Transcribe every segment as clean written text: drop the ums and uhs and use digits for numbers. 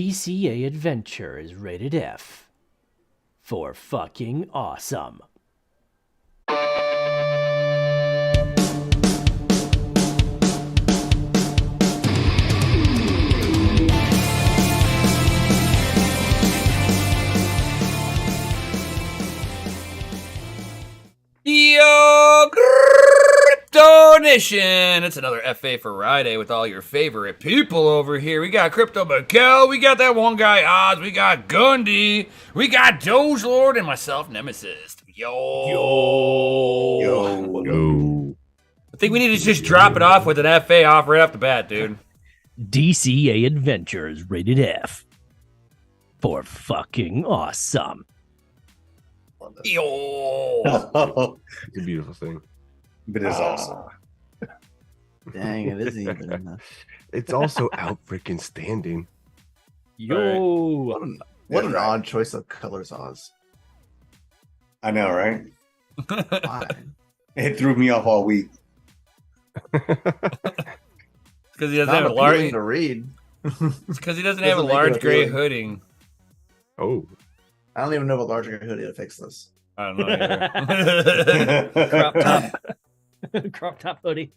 DCA adventure is rated F for fucking awesome. Yo, Crypto Nation! It's another FA Friday with all your favorite people over here. We got Crypto Miguel, we got that one guy Oz, we got Gundy, we got DogeLord, and myself, Nemesis. Yo. I think we need to just drop it off with an FA off right off the bat, dude. DCA adventure is rated F for fucking awesome. Yo. It's a beautiful thing. But it's awesome. Dang, it isn't even enough. It's also out freaking standing. Yo. What an odd choice of colors, Oz. I know, right? Why? It threw me off all week. Because he doesn't Not have a large. appealing to read. Because he doesn't have a Doesn't make large it gray appealing. hooding. Oh, I don't even know what larger hoodie to fix this. I don't know either. Crop top. Crop top hoodie.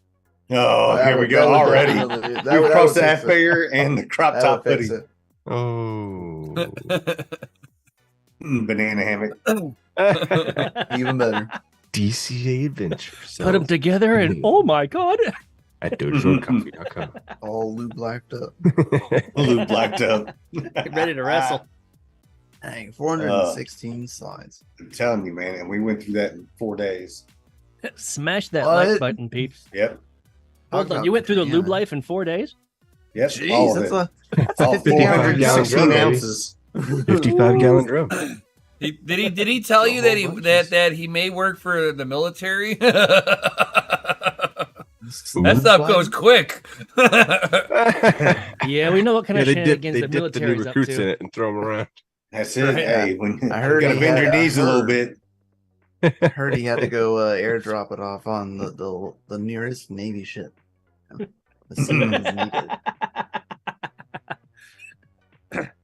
Oh, here we go already. We crossed the F figure and the crop top hoodie. oh. Banana hammock. Even better. DCA adventure. Put them together and oh my god. At DogeLordCoffee.com. All lube blacked up. Blue blacked up. Get ready to wrestle. Dang, 416 slides. I'm telling you, man. And we went through that in 4 days. Smash that What? like button, peeps. Yep. Hold on, you went through the lube life in 4 days? Yep. Jeez, all of that's it. a All 50-gallon 416 drum, ounces. 55-gallon drum. Did he tell you that that he may work for the military? That stuff goes quick. Yeah, we know what kind of they shenanigans dip the the new military's up recruits in to. it and throw them around. That's it. Right. Hey, when I heard you gotta he bend your had- I knees a little heard- bit. heard he had to go airdrop it off on the nearest Navy ship. The Siemens needed.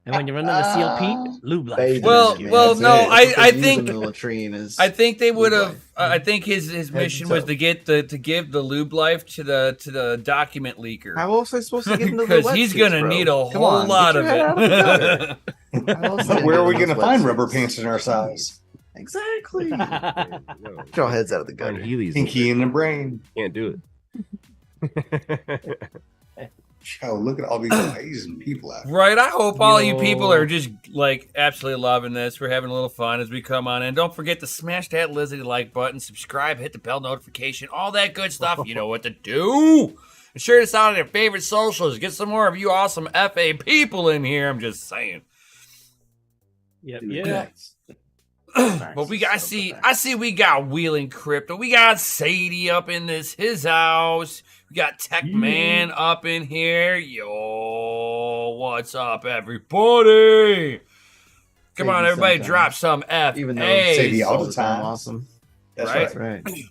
And when you run into CLP, lube life. Bathing Well, suit, well, that's no, it. I That's what they use think- in the latrine is. I think they would Lube have. life. I think his mission to was toe. to get to give the lube life to the document leaker. How else am I supposed to get into the Because he's wetsuits, gonna bro? need a Come whole on, lot get of your head out of the gutter. it. How else But am I where are we getting going to those find wetsuits? rubber pants in our size? Exactly. No. Get your heads out of the On gutter. Heelys. Pinky in the brain. Can't do it. Oh, look at all these amazing people out here. Right, I hope all you people Yo. are just like absolutely loving this. We're having a little fun as we come on in. Don't forget to smash that Lizzie like button, subscribe, hit the bell notification, all that good stuff. You know what to do. And share this out on your favorite socials. Get some more of you awesome FA people in here. I'm just saying. Yep, Dude, yeah. But I see we got Wheeling Crypto. We got Sadie up in his house. We got Tech Man up in here. Yo, what's up, everybody? Come on, Sadie everybody, sometimes. drop some F. Even though Hey, Sadie all all the time. awesome. That's Right. right. Right.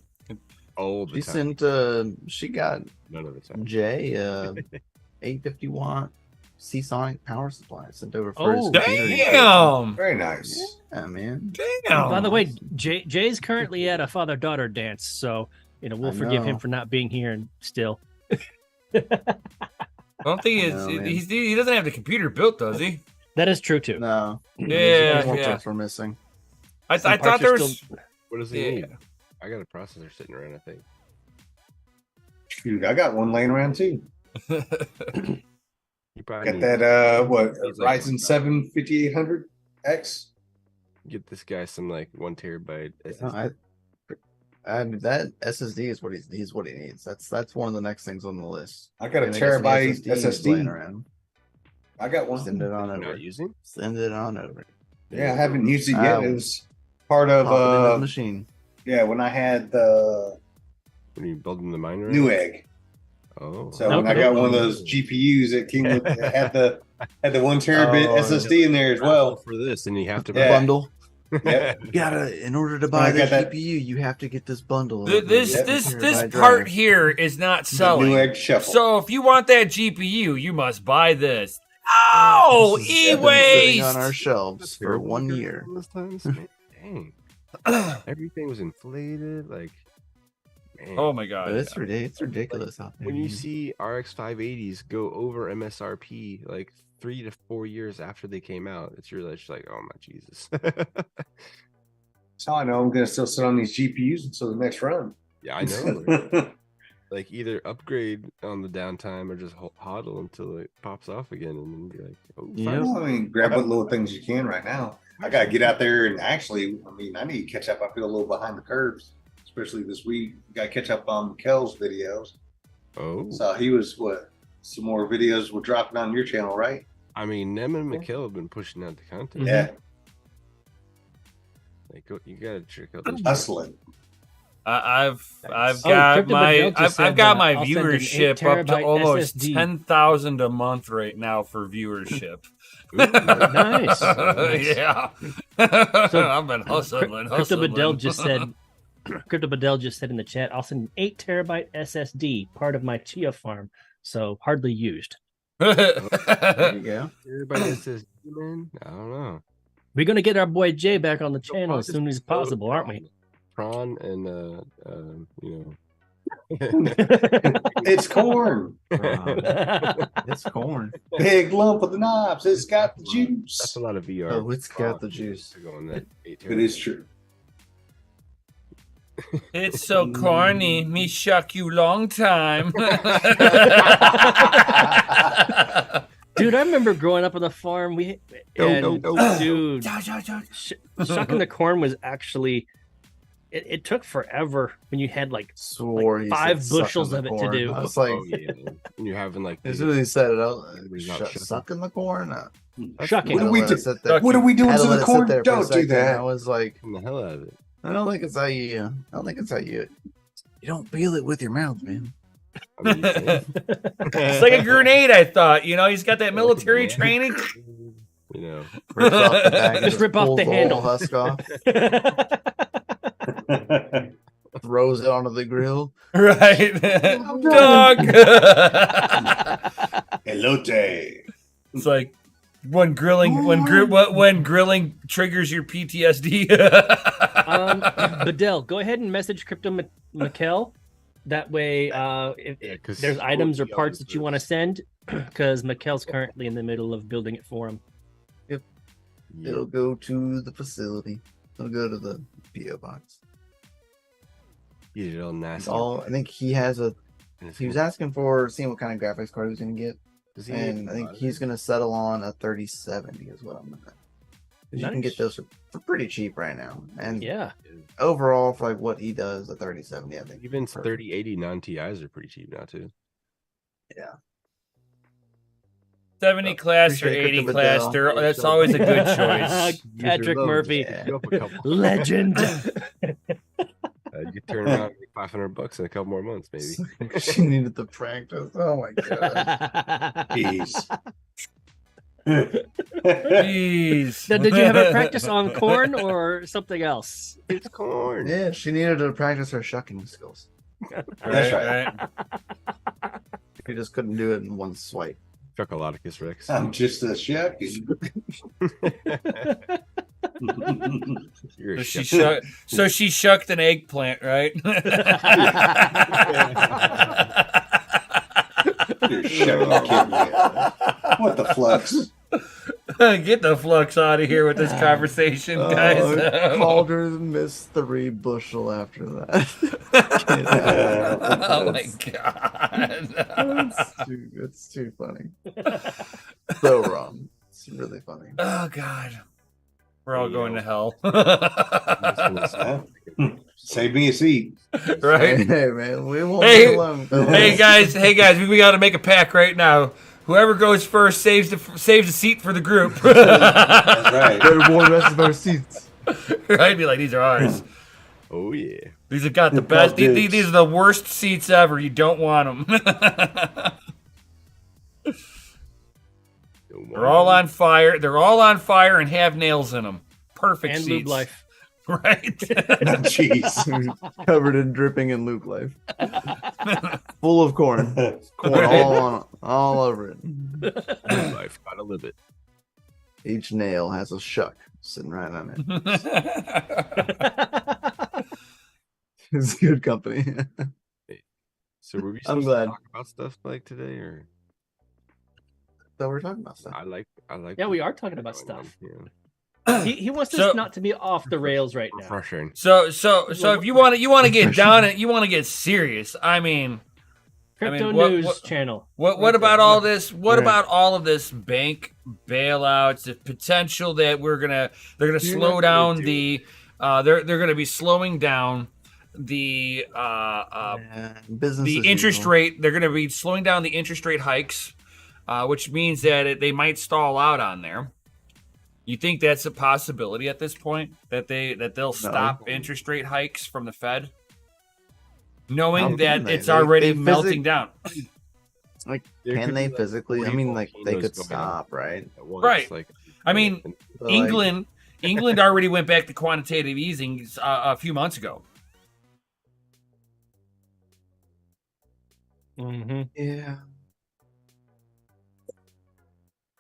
All the She time. sent. She got None of the time. Jay 850 watt Seasonic power supply sent over for Oh, his computer. damn. Very nice. Yeah, man. Damn. By the way, Jay's currently at a father-daughter dance, so we'll I forgive him know. for not being here and still. I don't think I know, man. he doesn't have the computer built, does he? That is true too. No. Yeah, More yeah. parts were missing. I Some thought parts there are was. What does he Yeah. need? I got a processor sitting around, I think. Shoot, I got one laying around too. You probably Got need that He's like- Ryzen 7 5800X. to get this guy some like 1 terabyte SSD. No, I mean, that SSD is what he's what he needs. That's one of the next things on the list. I got a And I got some terabyte SSDs laying SSD. around. I got one. Send it on You're over. not using? Send it on over. Yeah, I haven't used it yet. It was part of Pop it in the machine. yeah, when I had the When you building the miner? Newegg. Oh. So when I Okay. got one of those GPUs that came with it had the 1 terabit Oh, SSD in there as well. for this, and you have to Yeah. Bundle. Yep. You gotta, in order to buy I got this that- GPU, you have to get this bundle. This of this terabyte this drive. part here is not The selling. Newegg Shuffle. So if you want that GPU, you must buy this. Oh, This has been sitting on our e-waste. shelves for Terrible 1 because year. of those times, man. Dang. Everything was inflated. Like, man. Oh my But god. it's ridiculous out there. When you man. see RX 580s go over MSRP like 3 to 4 years after they came out, it's really just like, oh my Jesus. That's how I know I'm gonna still sit on these GPUs until the next run. Yeah, I know. Like either upgrade on the downtime or just hodl until it pops off again, and then be like, oh, Yep. Well, I mean, grab what little things you can right now. I gotta get out there and actually, I mean, I need to catch up. I feel a little behind the curves, especially this week. Gotta catch up on Kel's videos. oh. So he was some more videos were dropping on your channel, right? I mean, Nem and Mikkel have been pushing out the content. Yeah, Like, you gotta check out those. hustling. I've Nice. got Crypto my Miguel just I've said, got my I'll send an 8 viewership up to terabyte almost SSD. 10,000 a month right now for viewership. Nice. Yeah. So, I've been hustling. Crypto Bedell just said. Crypto Bedell just said in the chat, "I'll send an 8 terabyte SSD, part of my Chia farm, so hardly used." There you go. Everybody says, man, I don't know. We're gonna get our boy Jay back on the channel as soon as possible, aren't we? Prawn and you It's corn, It's corn. big lump of the knobs. It's got the That's juice. a lot of VR. Oh, it's got the juice. To go on that 8 It is true. It's so corny. Me shuck you long time. Dude, I remember growing up on the farm. Dude, shucking the corn was actually. It took forever when you had like Swore he 5 said bushels sucking of the it to corn. do. I was like, Oh yeah, man. And you're having like as the- soon as he said it out, He's not shucking. sucking the corn. Shucking. What do we do? Sit there. What are we doing Had to let the it sit corn? there for a Don't do second. I that. was like, getting the hell out of it. I don't think it's how you. I don't think it's how you. You don't feel it with your mouth, man. I mean, It's like a grenade, I thought. You know, he's got that military Yeah. training. you know, Rips off the bag and Just rip off pulls the whole handle. husk off, throws it onto the grill. Right. Dog. Elote. It's like when grilling triggers your PTSD. Bedell, go ahead and message Crypto Mikkel. That way, if 'cause there's items or he parts always that you want to send, because Mikkel's currently in the middle of building it for him. It'll go to the facility. It'll go to the PO box. He's real nasty. I think he has a. And it's He was gonna- asking for seeing what kind of graphics card he was gonna get, does he and need I think a he's gonna settle on a 3070 is what I'm gonna. 'Cause you can Nice. get those for pretty cheap right now, and Yeah. overall for like what he does, a 3070, I think. Even perfect. 3080 non-TIs are pretty cheap now too. 70 class or Appreciate it, 80 Crypto class, Bedell. that's always a good choice. Patrick User Murphy, vote, Go up a couple. legend. You turn around like $500 in a couple more months, maybe. she needed the practice. Oh my god. Peace. Jeez. Now, did you have a practice on corn or something else? It's corn. Yeah, she needed to practice her shucking skills. That's right. She just couldn't do it in one swipe. Chocolatikus Rex. I'm just a chef. You're a So she, chef. so she shucked an eggplant, right? You're kidding me. What the flux? Get the flux out of here with this conversation, guys. Calder missed 3 bushel after that. Oh my god. It's too funny. So wrong. It's really funny. Oh god. We're all going to hell. Huh? Save me a seat. Right? Hey man, we won't Hey, be alone. Hey guys, we got to make a pact right now. Whoever goes first saves a seat for the group. That's right. Better warn the rest of our seats. Right? Be like, these are ours. Oh yeah. These have got the Got best. dibs. These are the worst seats ever. You don't want them. They're all on fire. They're all on fire and have nails in them. Perfect And seats. lube life. Right? Jeez. Covered in dripping in Luke life. Full of corn. Corn all over it. Life, gotta live it. Each nail has a shuck sitting right on it. It's good company. So were we I'm supposed glad. to talk about stuff like today, or So we're talking about stuff. I like. Yeah, we are talking about stuff. Yeah. He wants us So- not to be off the rails right now. Refreshing. So if you want to get down and you want to get serious, I mean, Crypto what- News what- channel. what about all this? What Right. about all of this bank bailouts? The potential that they're gonna slow not down gonna the they're gonna be slowing down the Business the as interest usual. rate. They're gonna be slowing down the interest rate hikes, which means that they might stall out on there. You think that's a possibility at this point that they'll stop interest rate hikes from the Fed, knowing How that can they? it's already They melting down? Like, There can could they be, like, physically? I 40 mean, like they volcanoes could going stop, right? at once, Right. Like, I mean, But, like, England already went back to quantitative easing a few months ago. Mm-hmm. yeah.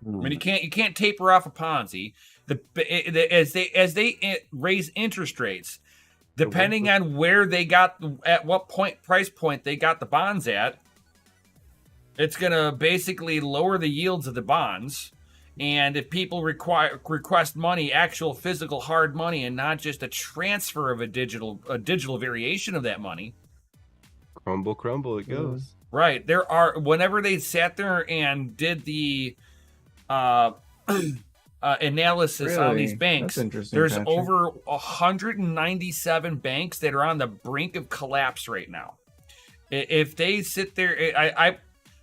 I mean, you can't taper off a Ponzi. As they raise interest rates, depending on where they got at what price point they got the bonds at, it's gonna basically lower the yields of the bonds. And if people request money, actual physical hard money, and not just a transfer of a digital variation of that money, crumble, it goes. right? There are whenever they sat there and did the analysis on these Really? banks, That's interesting, there's Patrick. over 197 banks that are on the brink of collapse right now. If they sit there, I'd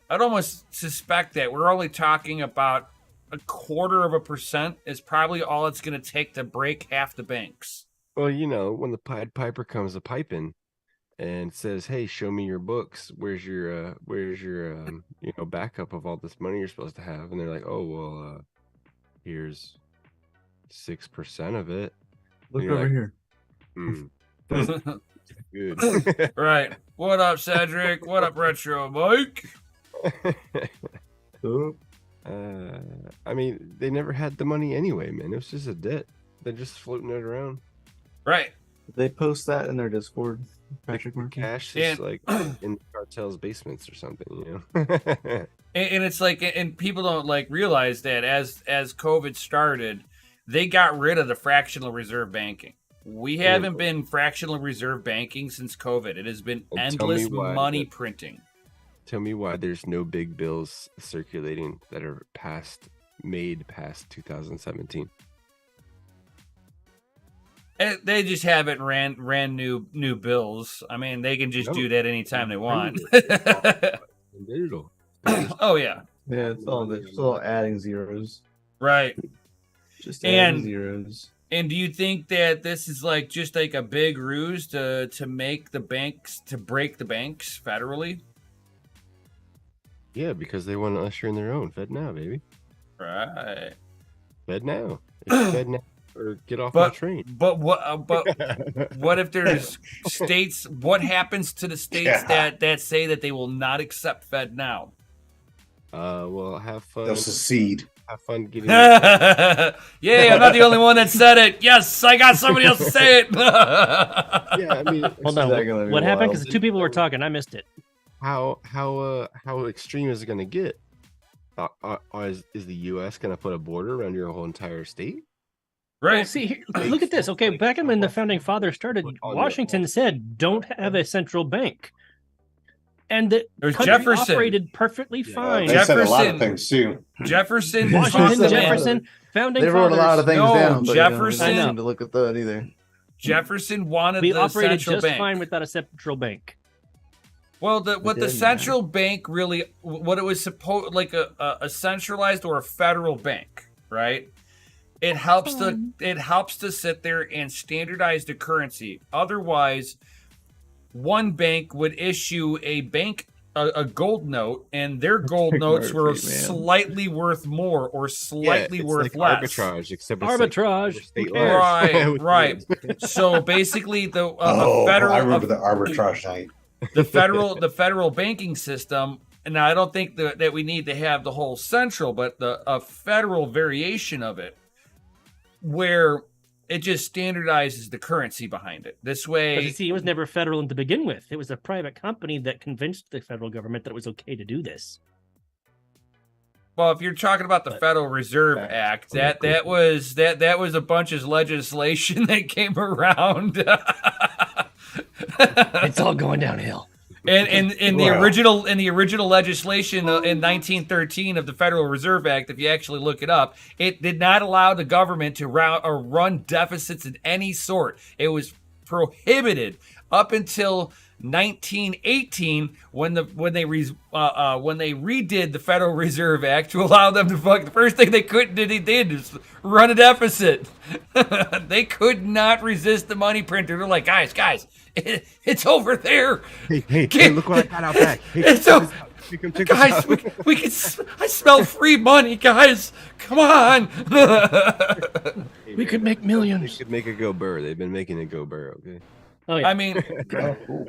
almost suspect that we're only talking about 0.25% is probably all it's going to take to break half the banks. Well, you know, when the Pied Piper comes a piping and says, "Hey, show me your books. Where's your backup of all this money you're supposed to have?" And they're like, "Oh, well, here's 6% of it." Look You're over like, here. Good. Right. What up, Cedric? What up, Retro Mike? Oh, I mean, they never had the money anyway, man. It was just a debt. They're just floating it around. Right. did they post that in their Discord, Patrick Murphy? Cash Yeah. is like in the cartel's basements or something, you know. And it's like, and people don't like realize that as COVID started, they got rid of the fractional reserve banking. We haven't been fractional reserve banking since COVID. It has been And tell me endless why money that- printing. Tell me why there's no big bills circulating that are made past 2017. They just haven't ran new bills. I mean, they can just No. do that anytime they want. Digital. Oh yeah, Yeah, it's all adding zeros. right. Just And- adding zeros. And do you think that this is like just like a big ruse to make the banks, to break the banks federally? Yeah, because they want to usher in their own. Fed now, baby. Right. Fed now. It's Fed now or get off my train. But what if there's states? What happens to the states that say that they will not accept Fed now? Well, have fun. They'll secede. Have fun getting. Yay! I'm not the only one that said it. Yes, I got somebody else to say it. Yeah, I mean, Hold on. that gonna be What happened? wild? Because two people were talking. I missed it. how extreme is it going to get? Is the U.S. going to put a border around your whole entire state? Well, Right. see, here, look at this. Okay, back when the founding fathers started, Washington said, "Don't have a central bank," and the There's country Jefferson. operated perfectly fine. They said a lot Jefferson. of things too. Jefferson. Washington, Said- Jefferson, founding They wrote a lot fathers. of things No, down, but Jefferson- you know, they don't seem to look at that either. Jefferson wanted We the operated central just bank. fine without a central bank. Well, what the did, central bank really, what it was supposed like a centralized or a federal bank, right? It helps to sit there and standardize the currency. Otherwise, one bank would issue a bank a gold note, and their gold notes were slightly worth more or slightly worth like less. Arbitrage, except it's Arbitrage. Like Who cares? Right. So basically, the I remember the arbitrage night. the federal banking system. And I don't think that we need to have the whole central, but a federal variation of it, where it just standardizes the currency behind it. This way, But you see, it was never federal to begin with. It was a private company that convinced the federal government that it was okay to do this. well, if you're talking about the Federal Reserve Act, that was a bunch of legislation that came around. It's all going downhill. And in the original legislation in 1913 of the Federal Reserve Act, if you actually look it up, it did not allow the government to run deficits of any sort. It was prohibited up until 1918 when they redid the Federal Reserve Act to allow them to the first thing they did is run a deficit. They could not resist the money printer. They're like, guys, it's over there. Hey, look what I got out back. Hey, it's over. Guys, we can. I smell free money, guys. Come on. We could make millions. We could make it go burr. They've been making it go burr. Okay. Oh yeah. I mean,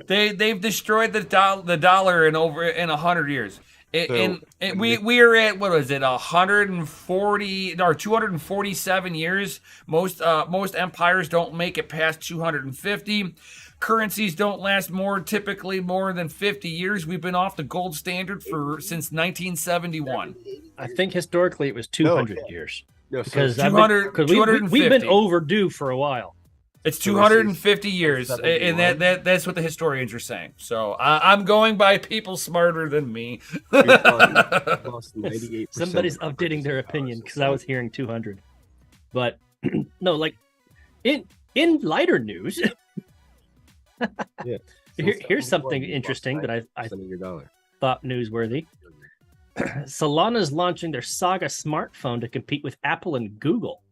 they've destroyed the dollar in 100 years. We are at, what was it, 140 or 247 years. Most empires don't make it past 250. Currencies don't last typically more than 50 years. We've been off the gold standard since 1971. I think historically it was 200 years. No, Because 250. we've been overdue for a while. It's 250 years, and that's what the historians are saying. So I'm going by people smarter than me. Somebody's updating their opinion because I was hearing 200. But no, like in lighter news, here's something interesting that I thought newsworthy. Solana's launching their Saga smartphone to compete with Apple and Google.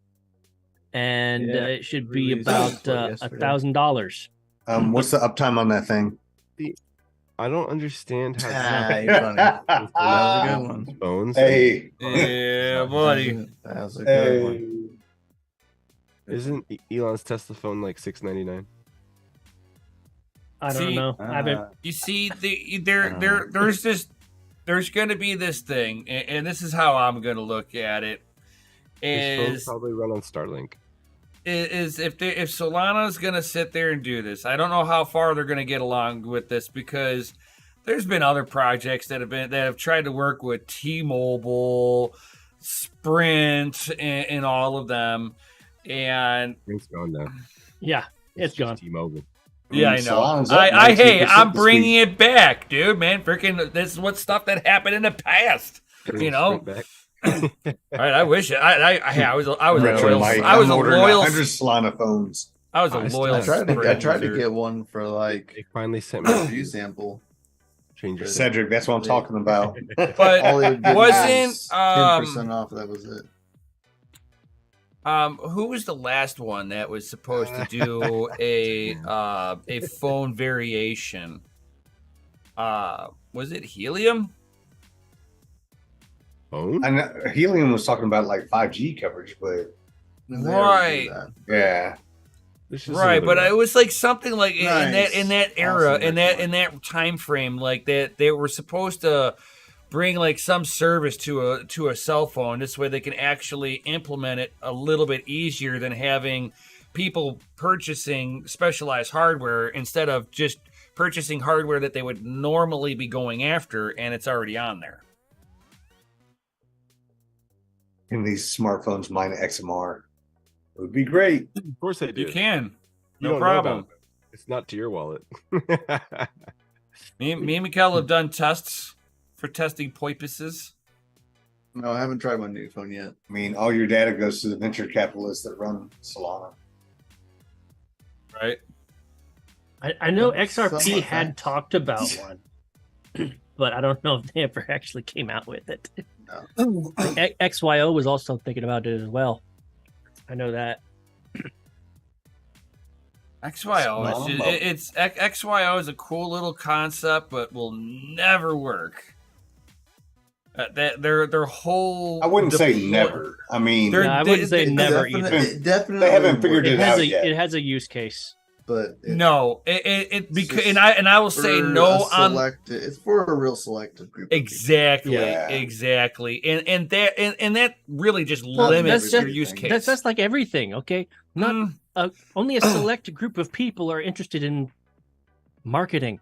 And it should be about $1,000. What's the uptime on that thing? I don't understand how that was a good one. phones. Hey, Yeah, buddy. That was a good one. Isn't Elon's Tesla phone like $699? I don't know. I haven't. You see, there's going to be this thing, and this is how I'm going to look at it. His phone probably run on Starlink. Is if Solana's gonna sit there and do this, I don't know how far they're gonna get along with this, because there's been other projects that have tried to work with T-Mobile, Sprint, and all of them, and It's gone now. Yeah, it's gone. T-Mobile. Yeah, I know. I'm bringing it back, dude, man. Freaking, this is what stuff that happened in the past. You know. All right, I wish I was a loyal 100 Solana phones. I was a loyal. I tried to get one for like They finally sent me a review sample. Change it. Cedric, that's what I'm talking about. But All it did wasn't was 10% off. That was it. Who was the last one that was supposed to do a phone variation? Was it Helium? Phone? I know Helium was talking about like 5G coverage, but Right. yeah. Right, but it was like something like Nice. in that era, Awesome. in that time frame, like that they were supposed to bring like some service to a cell phone. This way they can actually implement it a little bit easier than having people purchasing specialized hardware instead of just purchasing hardware that they would normally be going after, and it's already on there. And these smartphones mine XMR. It would be great. Of course they do. You can. You No don't know problem. about it. It's not to your wallet. Me and Mikhail have done tests for testing purposes. No, I haven't tried my new phone yet. I mean, all your data goes to the venture capitalists that run Solana. Right. I know Some XRP of had that. talked about one, but I don't know if they ever actually came out with it. No. XYO was also thinking about it as well. I know that. XYO is XYO is a cool little concept, but will never work. Their whole I wouldn't say never. I mean, I wouldn't say never either. Definitely, they haven't figured it out yet. It has a use case, but because I will say no on. It's for a real selected group. Exactly, and that really just limits your use case. That's like everything. Okay, not only a select group of people are interested in marketing.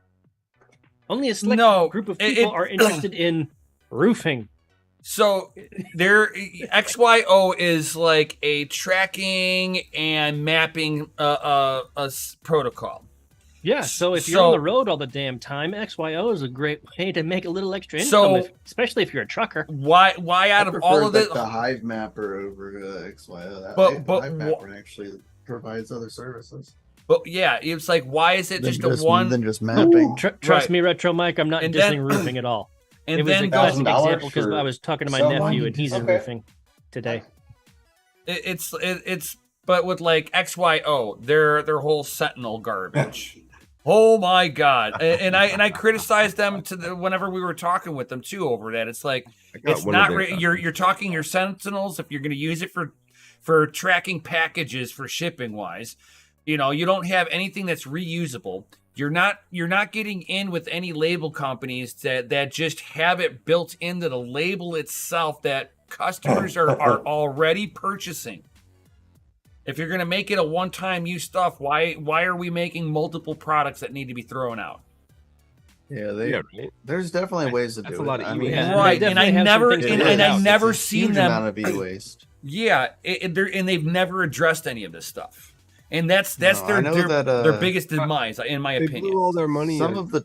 Only a select group of people are interested in roofing. So XYO is like a tracking and mapping a protocol. Yeah, so if you're on the road all the damn time, XYO is a great way to make a little extra income, especially if you're a trucker. Why out of all of it, the Hive Mapper over XYO? But Hive Mapper actually provides other services. But yeah, it's like, why is it just a one? Than just mapping. Trust me, Retro Mike, I'm not dissing roofing at all. And it was then a classic example because I was talking to my nephew and he's in roofing today. But with like XYO, their whole Sentinel garbage. Oh my God! And I criticized them whenever we were talking with them too over that. It's like it's not you're talking your Sentinels if you're going to use it for tracking packages for shipping wise. You know, you don't have anything that's reusable. You're not getting in with any label companies that just have it built into the label itself that customers are already purchasing. If you're going to make it a one-time use stuff, why are we making multiple products that need to be thrown out? Yeah, there's definitely ways to do it. A lot of right, and I never seen them amount of e-waste. Yeah, and they've never addressed any of this stuff. And that's their biggest demise, in my opinion. They blew all their money. Some of the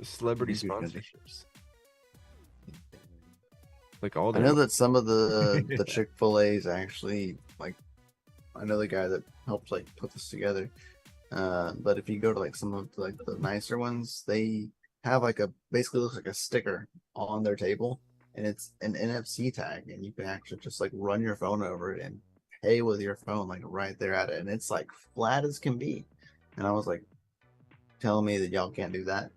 celebrity sponsorships, like all. I know that some of the Chick-fil-A's actually, like, I know the guy that helped like put this together. But if you go to like some of like the nicer ones, they have like basically looks like a sticker on their table, and it's an NFC tag, and you can actually just like run your phone over it and pay with your phone like right there at it, and it's like flat as can be. And I was like, telling me that y'all can't do that?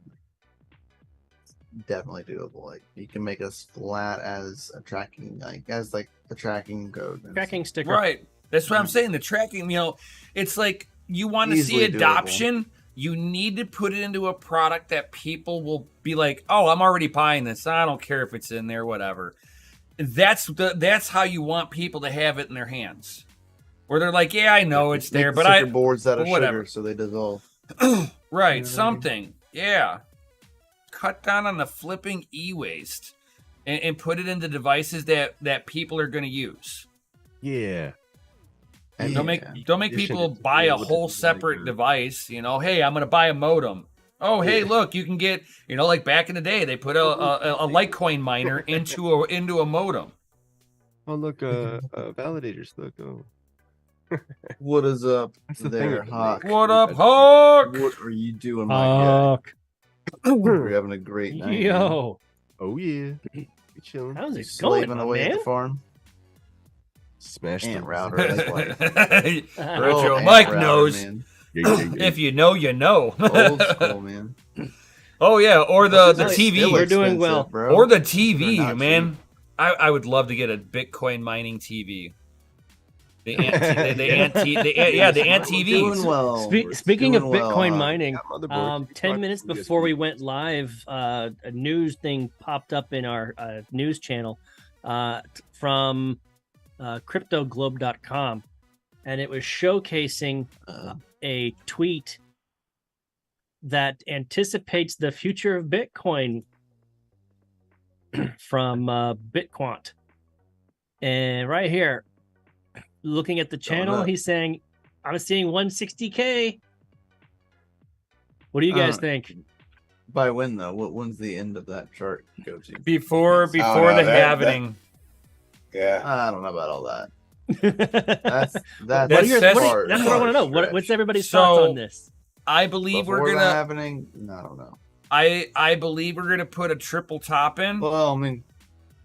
Definitely doable. Like, you can make us flat as a tracking, like as like the tracking code, tracking sticker. Right. That's what I'm saying. The tracking, it's like you want to see adoption. Doable. You need to put it into a product that people will be like, "Oh, I'm already buying this. I don't care if it's in there, whatever." That's how you want people to have it in their hands, where they're like, "Yeah, I know it's there, but boards out of sugar, so they dissolve." Right, something, yeah. Cut down on the flipping e-waste, and put it into devices that people are going to use. Yeah. And don't make people buy a whole separate device. Hey, I'm going to buy a modem. Oh, hey, look, you can get, like back in the day, they put a Litecoin miner into a modem. Oh, look, validators, look. Oh. What is up there, Hawk? What up, Hawk? What are you doing, my guy? We're having a great night. Yo. Man. Oh, yeah. You're chilling. How's it going, slaving away at the farm? Smash the router. Retro Mike knows. If you know, you know. Old school, man. Oh, yeah, or the TV. We're doing well. Bro. Or the TV, man. I would love to get a Bitcoin mining TV. The Ant TVs. Well. Speaking of Bitcoin mining, 10 minutes before we went live, a news thing popped up in our news channel from CryptoGlobe.com, and it was showcasing a tweet that anticipates the future of Bitcoin from Bitquant. And right here, looking at the channel, he's saying, I'm seeing 160K. What do you guys think? By when, though? When's the end of that chart go to? Before the halvening. Yeah. I don't know about all that. That's what I want to know. What's everybody's thoughts on this? I believe Before we're gonna happening. No, I don't know. I believe we're gonna put a triple top in. Well, I mean,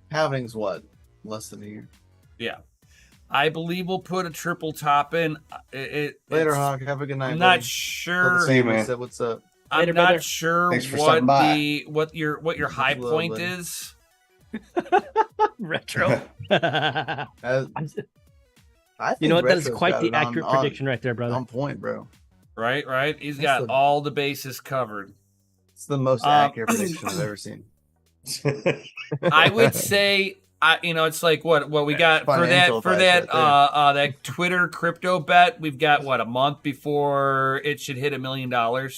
halvening's what? Less than a year. Yeah. I believe we'll put a triple top in. Later, Hawk. Have a good night. I'm buddy. not sure. See you, man. What's up? I'm Later, not brother. sure Thanks for stopping by. what your high Hello, point buddy. is. Retro. I think You know what? That is Retro's quite got the it on- accurate on- prediction right there, brother. On point, bro. Right. He's That's got the- all the bases covered. It's the most accurate prediction I've ever seen. I would say, it's like what we got for Financial that advice right that Twitter crypto bet. We've got a month before it should hit $1 million. Hold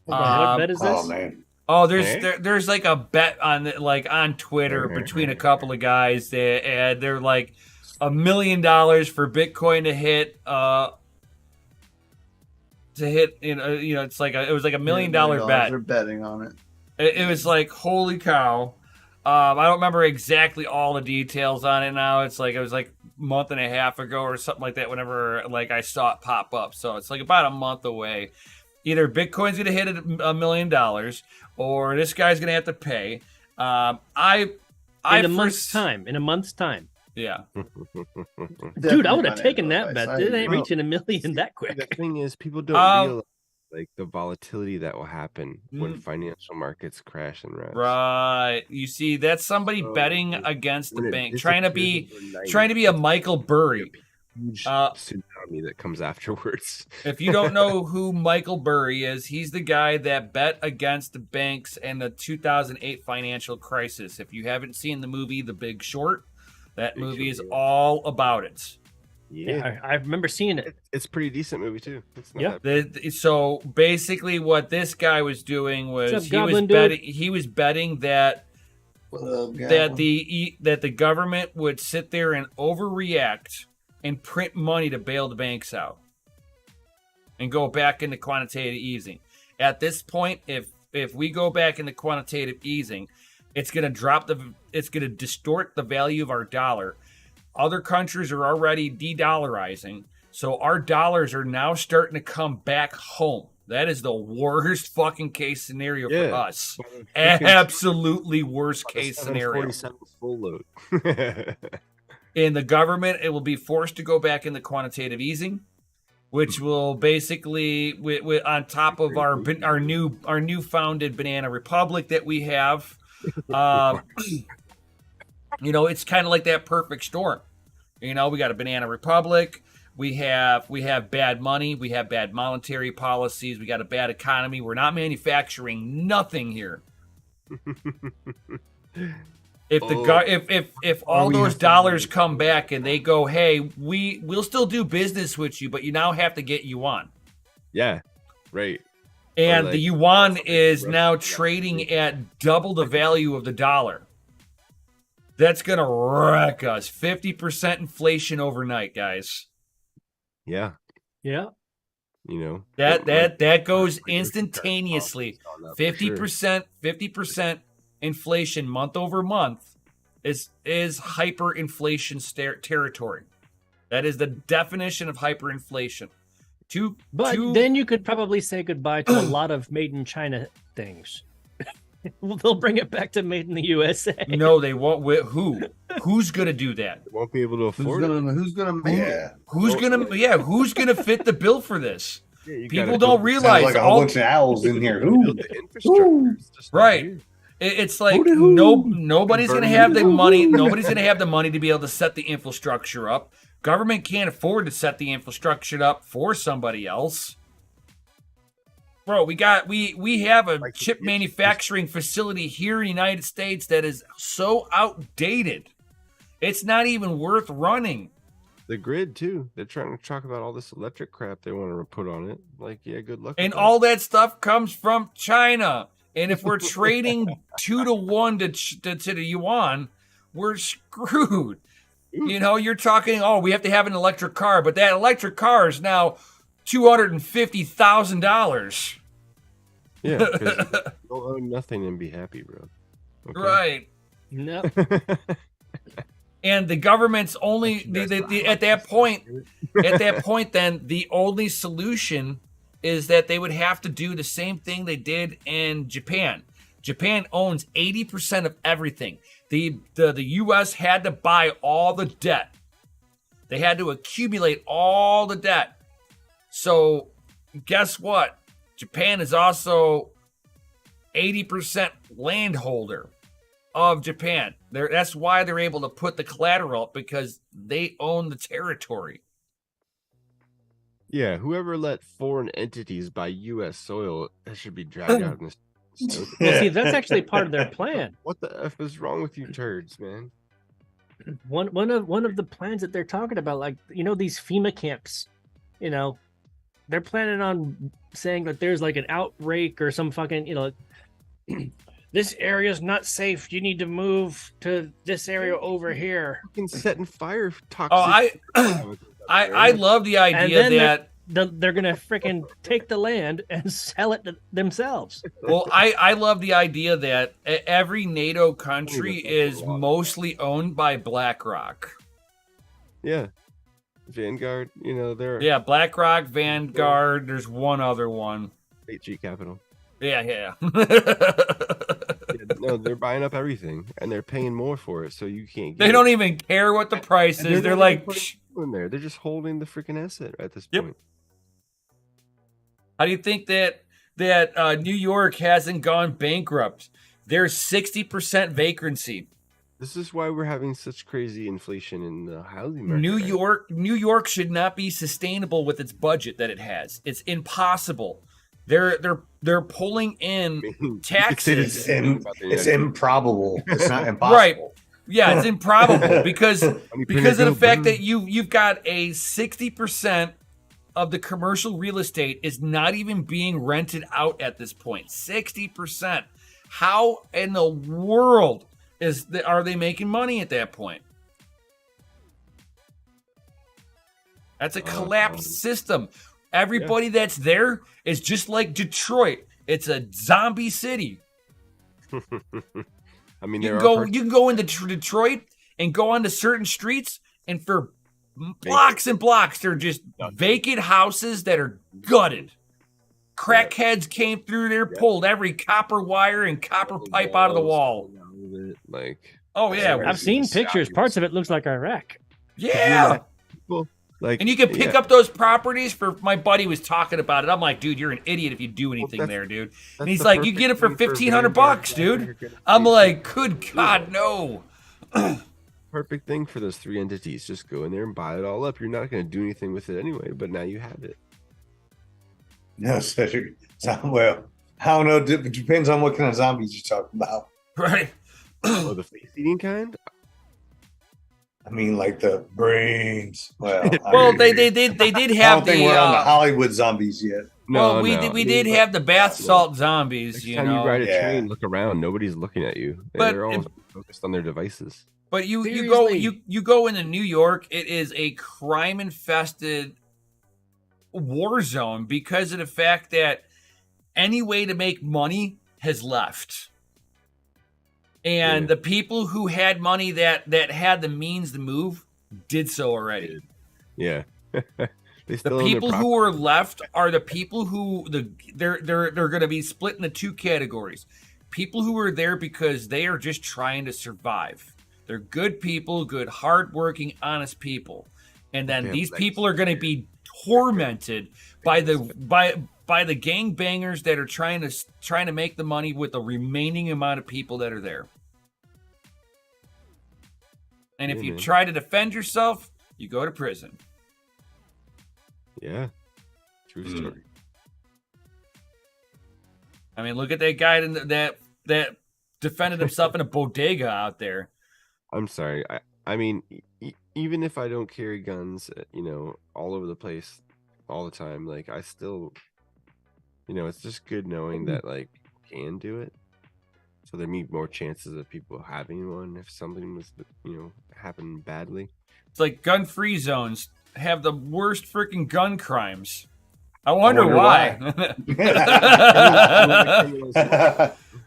on, what bet is this? Oh man. Oh, there's like a bet on Twitter between a couple of guys that they're like $1 million for Bitcoin to hit it's like it was like $1 million bet. They're betting on it. It was like, holy cow. I don't remember exactly all the details on it now. It was like a month and a half ago or something like that whenever I saw it pop up. So it's like about a month away. Either Bitcoin's going to hit $1 million or this guy's going to have to pay. In a month's time. Yeah. Dude, I would have Definitely taken that financial bet. advice. It ain't reaching $1 million that The quick. thing is, people don't realize like the volatility that will happen when financial markets crash and rise. Right. You see, that's somebody betting against the When it bank, trying to disappears be a overnight, Michael Burry. huge tsunami that comes afterwards. If you don't know who Michael Burry is, he's the guy that bet against the banks and the 2008 financial crisis. If you haven't seen the movie The Big Short, that movie is all about it. Yeah, I remember seeing it. it's a pretty decent movie too. It's not Yeah. that So basically, what this guy was doing was What's up, Goblin dude? he was betting that the government would sit there and overreact and print money to bail the banks out and go back into quantitative easing. At this point, if we go back into quantitative easing, it's going to distort the value of our dollar. Other countries are already de-dollarizing, so our dollars are now starting to come back home. That is the worst fucking case scenario for us. Absolutely worst case scenario. 747 full load. In the government, it will be forced to go back into quantitative easing, which will basically, on top of our new founded banana republic that we have, it's kind of like that perfect storm. We got a banana republic. We have bad money. We have bad monetary policies. We got a bad economy. We're not manufacturing nothing here. If all those dollars come back and they go, hey, we'll still do business with you, but you now have to get yuan. Yeah, right. And the yuan is now trading at double the value of the dollar. That's going to wreck us. 50% inflation overnight, guys. Yeah. Yeah. That goes instantaneously. 50% inflation month over month is hyperinflation territory. That is the definition of hyperinflation. Then you could probably say goodbye to a lot of made in China things. They'll bring it back to made in the USA. No, they won't. Who's going to do that? They won't be able to afford it. Who's gonna make it? Who's gonna fit the bill for this? Yeah, People don't realize like a whole bunch of owls in here. build the infrastructure. It's just not Right. here. It's like nobody's going to have the money. Nobody's going to have the money to be able to set the infrastructure up. Government can't afford to set the infrastructure up for somebody else. Bro, we have a chip manufacturing facility here in the United States that is so outdated. It's not even worth running. The grid too. They're trying to talk about all this electric crap they want to put on it. Like, yeah, good luck. And with all that stuff comes from China. And if we're trading 2-to-1 to the yuan, we're screwed. You're talking, we have to have an electric car, but that electric car is now $250,000. Yeah, because you'll own nothing and be happy, bro. Okay? Right. No. And the government's only at that point. Then the only solution is that they would have to do the same thing they did in Japan. Japan owns 80% of everything. The U.S. had to buy all the debt. They had to accumulate all the debt. So guess what? Japan is also 80% landholder of Japan. That's why they're able to put the collateral up, because they own the territory. Yeah, whoever let foreign entities buy U.S. soil should be dragged out in this. Well, see, that's actually part of their plan. What the F is wrong with you turds, man? One of the plans that they're talking about, like, you know, these FEMA camps, you know, they're planning on saying that there's like an outbreak or some fucking, you know, this area is not safe. You need to move to this area over here. Fucking setting fire toxic. Oh, I love the idea that they're gonna freaking take the land and sell it to themselves. Well, I love the idea that every NATO country is mostly owned by BlackRock. Yeah, Vanguard. You know they're BlackRock, Vanguard. There's one other one. HG Capital. Yeah. No, they're buying up everything and they're paying more for it, so you can't. They don't even care what the price is. They're like, in there, they're just holding the freaking asset at this point. How do you think that New York hasn't gone bankrupt? There's 60% vacancy. This is why we're having such crazy inflation in the housing market. New York should not be sustainable with its budget that it has. It's impossible. They're pulling in taxes. It's improbable. It's not impossible. Right. Yeah, it's improbable because of the fact that you've got a 60% of the commercial real estate is not even being rented out at this point. 60%. How in the world are they making money at that point? That's a collapsed system. Everybody that's there is just like Detroit. It's a zombie city. I mean, you can go into Detroit and go onto certain streets, and for blocks and blocks, they're just vacant houses that are gutted. Crackheads came through there, pulled every copper wire and copper pipe out of the wall. Like, oh yeah, I've seen pictures. Parts of it looks like Iraq. Yeah. Like, and you can pick up those properties for. My buddy was talking about it. I'm like, dude, you're an idiot if you do anything there, dude. And he's like, you get it for $1,500, dude. I'm like, good God, no. Perfect thing for those three entities. Just go in there and buy it all up. You're not going to do anything with it anyway, but now you have it. No, especially well, I don't know. It depends on what kind of zombies you're talking about. Right. Oh, the face-eating kind? I mean, like the brains. Well, they did have I don't think we're on the the. Hollywood zombies yet. Well, we did have the bath salt zombies. Next You time know, you ride a train, look around. Nobody's looking at you. They're all focused on their devices. But you go into New York, it is a crime infested war zone because of the fact that any way to make money has left. And the people who had money that had the means to move did so already. Yeah. The people who are left are the people who they're going to be split into two categories. People who are there because they are just trying to survive. They're good people, good, hardworking, honest people. And then these people are going to be tormented by the gangbangers that are trying to make the money with the remaining amount of people that are there. And if you try to defend yourself, you go to prison. Yeah. True story. I mean, look at that guy that defended himself in a bodega out there. I'm sorry. I mean, even if I don't carry guns, all over the place all the time, like, I still, it's just good knowing that, like, you can do it. So there may be more chances of people having one if something was, happen badly. It's like gun-free zones have the worst freaking gun crimes. I wonder why.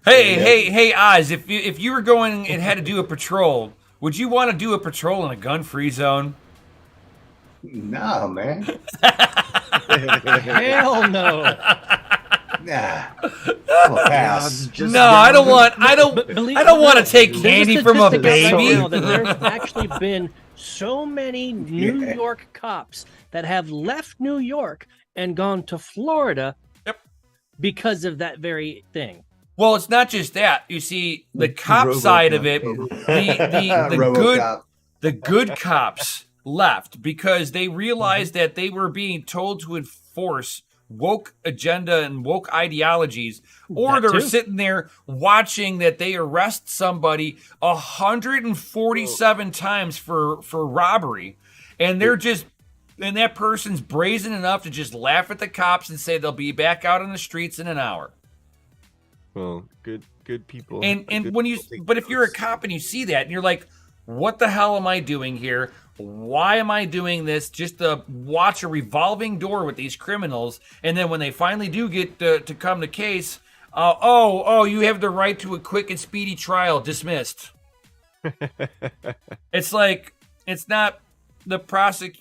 Hey, Oz, if you were going and had to do a patrol, would you want to do a patrol in a gun-free zone? No, man. Hell no. Nah. No, I don't want to take candy from a baby. There's actually been so many New York cops that have left New York and gone to Florida because of that very thing. Well, it's not just that. You see, the cop side of it, the good cops left because they realized that they were being told to enforce woke agenda and woke ideologies, or they were sitting there watching that they arrest somebody 147 times for robbery, and they're just, and that person's brazen enough to just laugh at the cops and say they'll be back out on the streets in an hour. Well, good people. And when you, but if you're a cop and you see that and you're like, what the hell am I doing here? Why am I doing this? Just to watch a revolving door with these criminals, and then when they finally do get to come to case, you have the right to a quick and speedy trial, dismissed. It's like, it's not the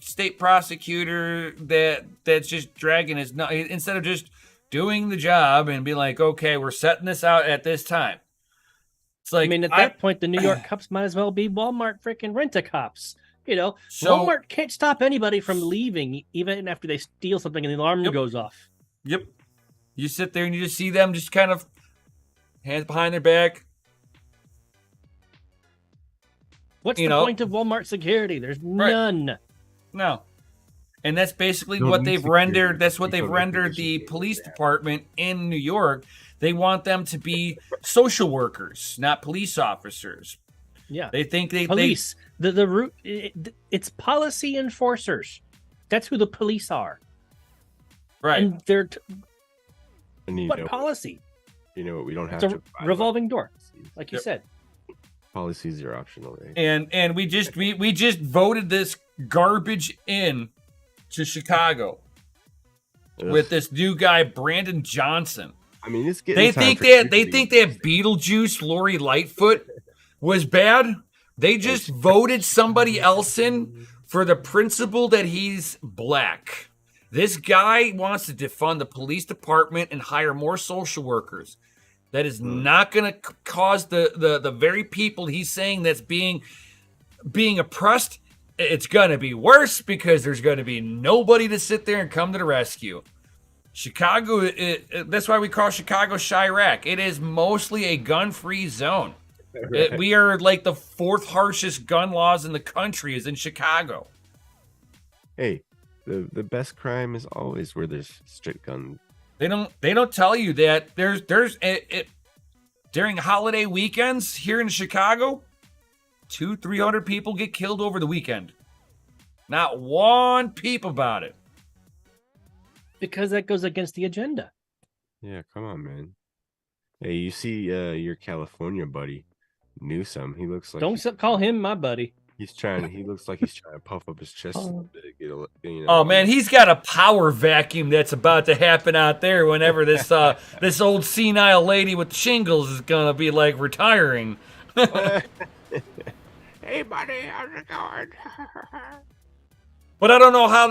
state prosecutor that's just dragging his nut, instead of just doing the job and be like, okay, we're setting this out at this time. It's like, I mean, at that point, the New York cops might as well be Walmart freaking rent-a-cops. You know, So- Walmart can't stop anybody from leaving, even after they steal something and the alarm goes off. Yep. You sit there and you just see them just kind of hands behind their back. What's the point of Walmart security? There's none. No. And that's basically Don't what need they've security. rendered. That's what they've People rendered think the police department in New York. They want them to be social workers, not police officers. Yeah. They think Police. The root. It's policy enforcers. That's who the police are. right. And they're And you what know, policy? you know what? We don't have It's to. a revolving door, like you Yep. said. Policies are optional, right? And we just voted this garbage in to Chicago with this new guy Brandon Johnson. I mean, it's getting. They time think for that security. Beetlejuice Lori Lightfoot was bad. They just voted somebody else in for the principle that he's black. This guy wants to defund the police department and hire more social workers. That is not going to cause the very people he's saying that's being oppressed. It's going to be worse because there's going to be nobody to sit there and come to the rescue. Chicago, that's why we call Chicago Chirac. It is mostly a gun-free zone. We are like the fourth harshest gun laws in the country is in Chicago. Hey, the best crime is always where there's strict gun. They don't tell you that there's during holiday weekends here in Chicago, 200-300 people get killed over the weekend. Not one peep about it. Because that goes against the agenda. Yeah, come on, man. Hey, you see your California buddy, Newsom. He looks like Don't call him my buddy. he looks like he's trying to puff up his chest a little bit. Oh man, he's got a power vacuum that's about to happen out there whenever this this old senile lady with shingles is gonna be like retiring. Hey, buddy, how's it going? But I don't know how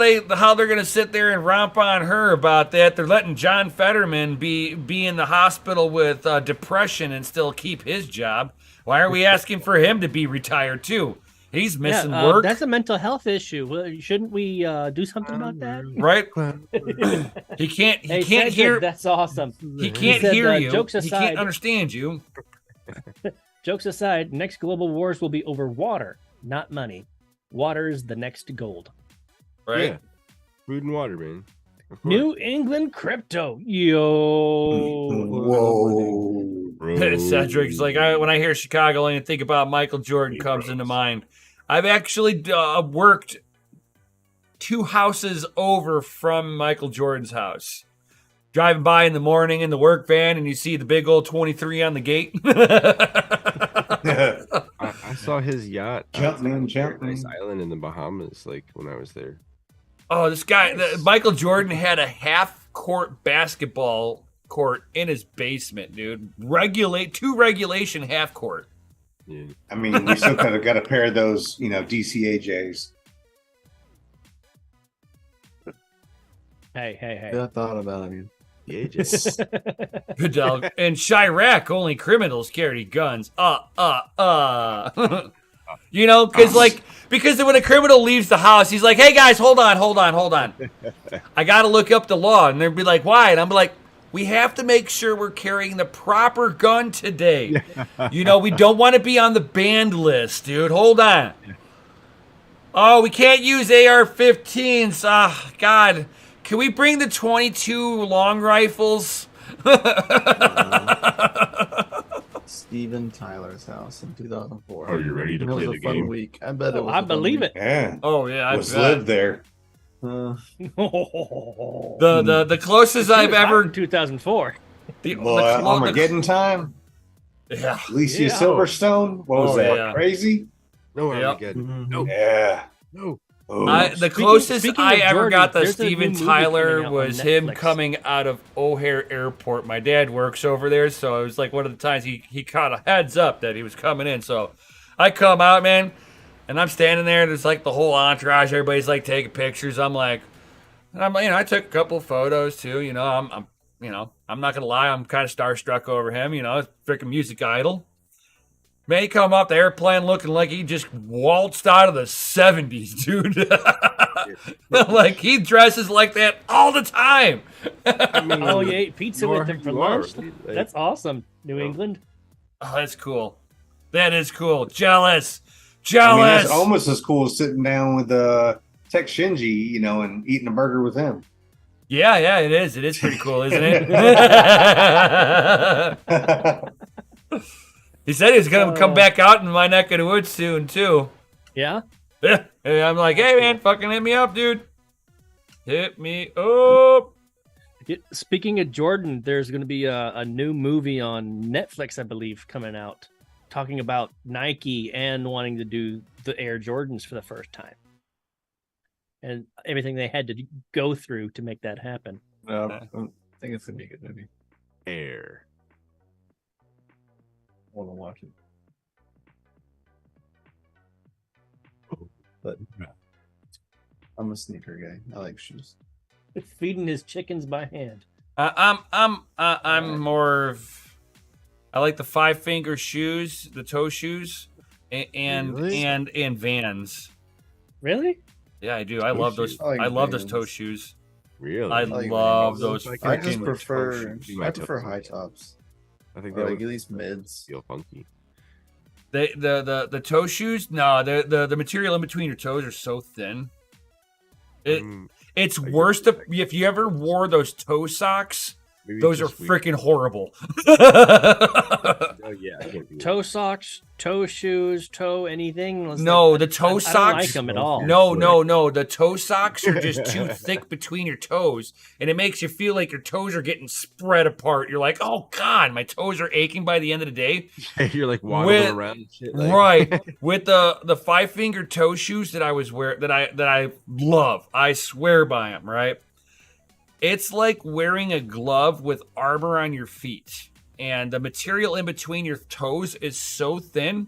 they're gonna sit there and romp on her about that. They're letting John Fetterman be in the hospital with depression and still keep his job. Why are we asking for him to be retired too? He's missing work. That's a mental health issue. Well, shouldn't we do something about that? Right? He can't Cedric, hear. That's awesome. He can't said, hear you. jokes He aside- can't understand you. Jokes aside, next global wars will be over water, not money. Water is the next gold. Right? Yeah. Food and water, man. Of course. New England crypto. Yo. Whoa. Cedric's like, when I hear Chicago, I think about Michael Jordan comes into mind. I've actually worked 2 houses over from Michael Jordan's house. Driving by in the morning in the work van, and you see the big old 23 on the gate. I saw his yacht. Jumpman, Nice jumpman. island in the Bahamas, like when I was there. Oh, this guy, Michael Jordan had a half-court basketball court in his basement, dude. 2 regulation half-court. Yeah. I mean, we still kind of got a pair of those, DCA J's. Hey. I thought about it, man. Yeah, just Good dog. In Chirac, only criminals carry guns. You know, because when a criminal leaves the house, he's like, "Hey guys, hold on. I got to look up the law." And they'd be like, "Why?" And I'm like, "We have to make sure we're carrying the proper gun today. You know, we don't want to be on the banned list, dude. Hold on. Oh, we can't use AR-15s. Ah, God. Can we bring the 22 long rifles?" Steven Tyler's house in 2004. Are you ready to It play was the a fun game? week. I bet it was. I a fun believe week. it. Yeah. Oh yeah, I Was bet. lived there. The closest I've ever 2004. Armageddon time. Yeah. Alicia Yeah. Silverstone. What was Oh, that? yeah. Crazy? No, Yep. Armageddon. No, Yeah. no. Oh. The closest speaking I of ever Jordan, got to there's a new Steven movie Tyler coming out on was him Netflix. coming out of O'Hare Airport. My dad works over there, so it was like one of the times he caught a heads up that he was coming in. So I come out, man, and I'm standing there. There's like the whole entourage. Everybody's like taking pictures. I took a couple of photos too. You know, I'm not gonna lie, I'm kind of starstruck over him. You know, it's a freaking music idol. Man, he come off the airplane looking like he just waltzed out of the 70s, dude. Like, he dresses like that all the time. Oh, you ate pizza with him for lunch? Right? Like, That's awesome. New England. Oh, that's cool. That is cool. Jealous. I mean, Jealous. that's almost as cool as sitting down with Tech Shinji, you know, and eating a burger with him. Yeah, it is. It is pretty cool, isn't it? He said he was going to come back out in my neck of the woods soon, too. Yeah. Yeah. And I'm like, hey, man, fucking hit me up, dude. Hit me up. Speaking of Jordan, there's going to be a new movie on Netflix, I believe, coming out, talking about Nike and wanting to do the Air Jordans for the first time, and everything they had to go through to make that happen. I think it's gonna be a good movie. Air. I want to watch it. But I'm a sneaker guy. I like shoes. Feeding his chickens by hand. I'm more of, I like the 5-finger shoes, the toe shoes, and Vans. Really? Yeah, I do. I love those. I like I love those Vans. toe shoes. Really? I like love Vans. those. Like, I just freaking- prefer. My I prefer toes. high tops. I think Or that like would at least mids. feel funky. the toe shoes. No, the material in between your toes are so thin. It's I get worse it. if you ever wore those toe socks. Maybe Those are it's just freaking horrible. Oh yeah, I can't do Toe socks, toe shoes, toe anything. It's No, like, the toe I don't socks- like them at all. No. The toe socks are just too thick between your toes, and it makes you feel like your toes are getting spread apart. You're like, oh god, my toes are aching by the end of the day. You're like waddling With- around and shit. Like, Right. With the 5-finger toe shoes that I was wearing, that I love. I swear by them. Right. It's like wearing a glove with armor on your feet, and the material in between your toes is so thin.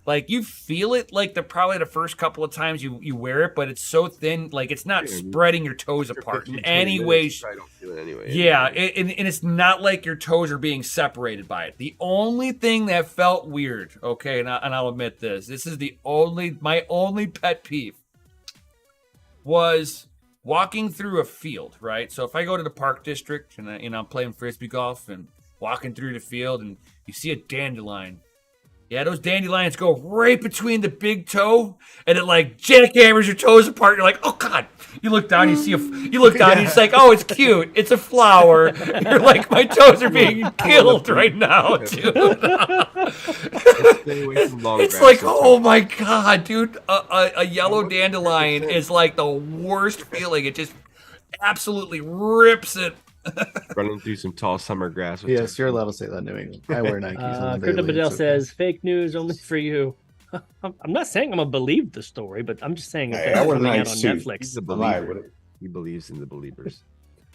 Like, you feel it like probably the first couple of times you wear it, but it's so thin, like it's not Yeah, spreading your toes after apart 15, in 20 any minutes, way. you probably don't feel it anyway. Yeah, and it's not like your toes are being separated by it. The only thing that felt weird, okay, and I'll admit this is my only pet peeve was walking through a field, right? So if I go to the park district and I'm playing frisbee golf and walking through the field and you see a dandelion. Yeah, those dandelions go right between the big toe, and it like jackhammers your toes apart. You're like, oh god! You look down, you look down, and it's like, oh, it's cute. It's a flower. You're like, my toes are being killed right now, dude. Stay away from long It's grass like, sometimes. oh my god, dude! A yellow dandelion is like the worst feeling. It just absolutely rips it. Running through some tall summer grass. With Yes, you're allowed to say that, New England. I wear Nikes on the Crypto daily. Badell It's okay. says fake news only for you. I'm not saying I'm gonna believe the story, but I'm just saying Hey, it's I wear coming out Nike on too. Netflix. He's a I'm all right believer. with it. He believes in the believers.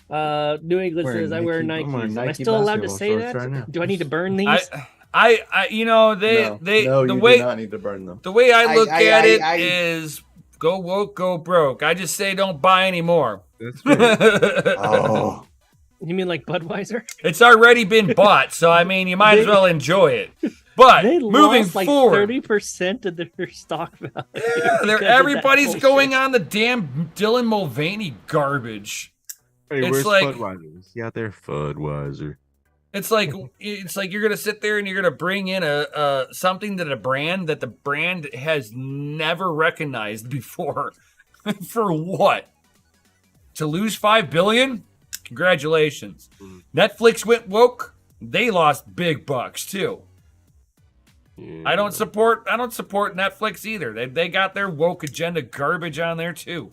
New England Wearing says I wear Nike- I'm wearing Nikes. Am I Nike still allowed to basketball say shorts that? right now. Do I need to burn these? I you know, No, the you way do not need to burn them. the way I look at it I- is go woke, go broke. I just say don't buy anymore. That's right. Oh, You mean like Budweiser? It's already been bought, so I mean, you might as well enjoy it. But They moving lost like forward, 30% of their stock value. yeah, everybody's going on the damn Dylan Mulvaney garbage. Hey, It's where's like- Budweiser? Is he out there? Budweiser. It's like you're gonna sit there and you're gonna bring in a something that the brand has never recognized before. For what? To lose $5 billion? Congratulations. Netflix went woke. They lost big bucks too. Yeah. I don't support Netflix either. They got their woke agenda garbage on there too.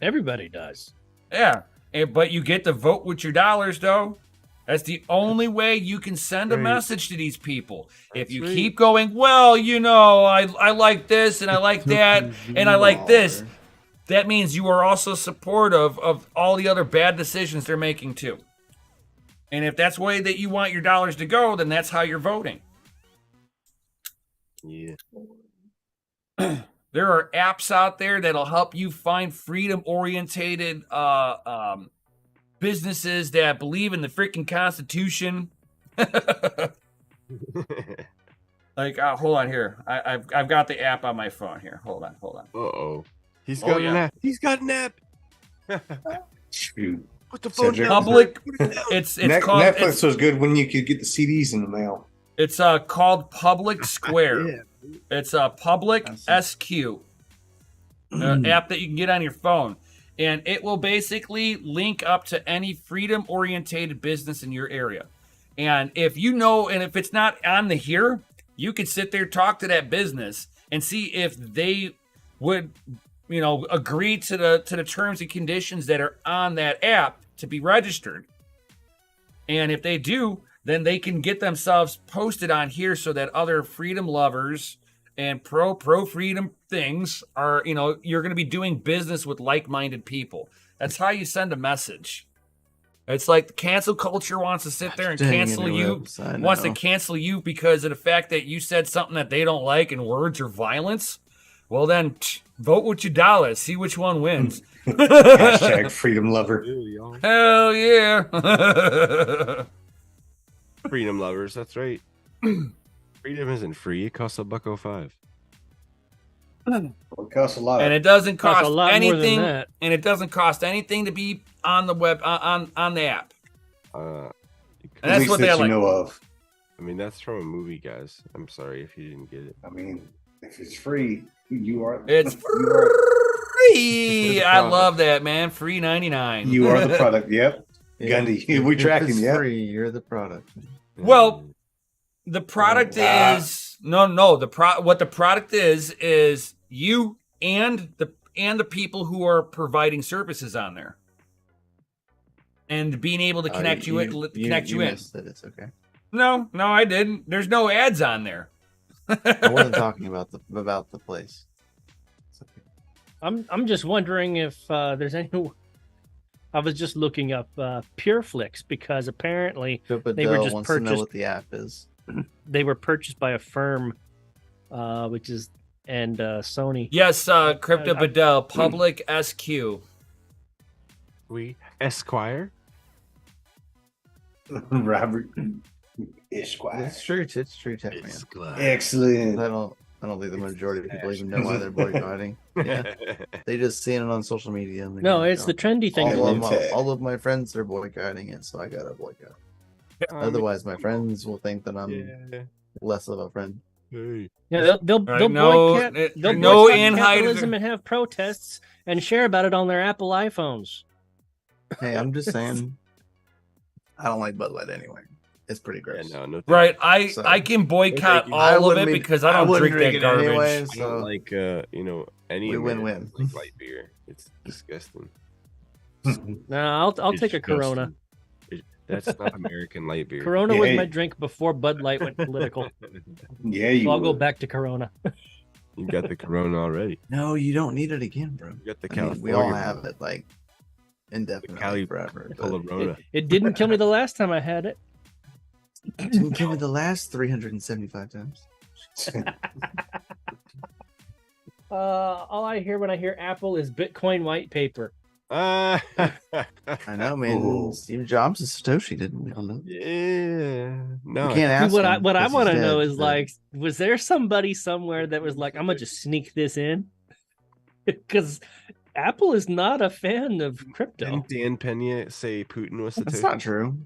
Everybody does. Yeah, but you get to vote with your dollars, though. That's the only way you can send a Right. message to these people. If That's you right. keep going, well, I like this and I like that and I like this, that means you are also supportive of all the other bad decisions they're making too. And if that's the way that you want your dollars to go, then that's how you're voting. Yeah. There are apps out there that'll help you find freedom-orientated businesses that believe in the freaking Constitution. Like, hold on here. I've got the app on my phone here. Hold on. Uh-oh. He's Oh, got yeah. an app. He's got an app. Shoot. Put the phone Cedric. down. Public. Put it down. It's called Netflix was good when you could get the CDs in the mail. it's called Public Square. Yeah. It's a Public SQ app that you can get on your phone, and it will basically link up to any freedom-orientated business in your area. And if it's not on the here, you could sit there, talk to that business, and see if they would, agree to the terms and conditions that are on that app to be registered. And if they do, then they can get themselves posted on here so that other freedom lovers and pro freedom things are, you're going to be doing business with like-minded people. That's how you send a message. It's like the cancel culture wants to sit there and cancel you, wants to cancel you because of the fact that you said something that they don't like in words or violence. Well, then vote with your dollars. See which one wins. Hashtag freedom lover. Hell yeah. Freedom lovers. That's right. Freedom isn't free. It costs $1.05. It costs a lot. And it doesn't Costs cost a lot more than anything. that. And it doesn't cost anything to be on the web on the app. Uh, And that's At what least they're that like. you know of. I mean, that's from a movie, guys. I'm sorry if you didn't get it. I mean, if it's free, you are. It's you are, free. I love that, man. Free 99. you are the product. Yep. Yeah. Gundy, we If tracking. it's Yeah. free, you're the product. Well, the product is what the product is you and the people who are providing services on there, and being able to connect you in. Missed it. It's okay. No, I didn't. There's no ads on there. I wasn't talking about the place. It's okay. I'm just wondering if there's any. I was just looking up PureFlix because apparently Chip They were Adele just wants to know purchased- what the app is. they were purchased by a firm, which is Sony. Yes, Crypto Bedell, Public SQ. we Esquire. Robert Esquire. It's true. It's true tech, man. Excellent. I don't think the majority of people even know why they're boycotting. Yeah, they just seeing it on social media. And No, it's the trendy thing. all of my friends are boycotting it, so I gotta boycott. Otherwise, my friends will think that I'm less of a friend. Hey. Yeah, they'll Right, boycott. no, They'll no boycott Anheuser- capitalism and have protests and share about it on their Apple iPhones. Hey, I'm just saying, I don't like Bud Light anyway. It's pretty Yeah, gross. no, no. Right, So- I can boycott I all of wouldn't it be- because I don't wouldn't drink that it garbage. anyway, I don't so like any We American win-win. like light beer. It's disgusting. No, I'll take a Disgusting. Corona. That's not American light beer. Corona was Yeah. my drink before Bud Light went political. Yeah, you. So I'll go would. back to Corona. You got the Corona already. no, you don't need it again, bro. You got the I California. mean, we all have it like indefinitely Cali- forever. But Colorado. It didn't kill me the last time I had it. it didn't kill me the last 375 times. All I hear when I hear Apple is Bitcoin white paper. I I know, man. Ooh. Steve Jobs is Satoshi, didn't we all know? Yeah. No. You can't ask What him I 'cause want to he's know dead, is but- like, was there somebody somewhere that was like, I'm gonna just sneak this in? Because Apple is not a fan of crypto. Didn't Dan Pena say Putin was That's Satoshi? not true.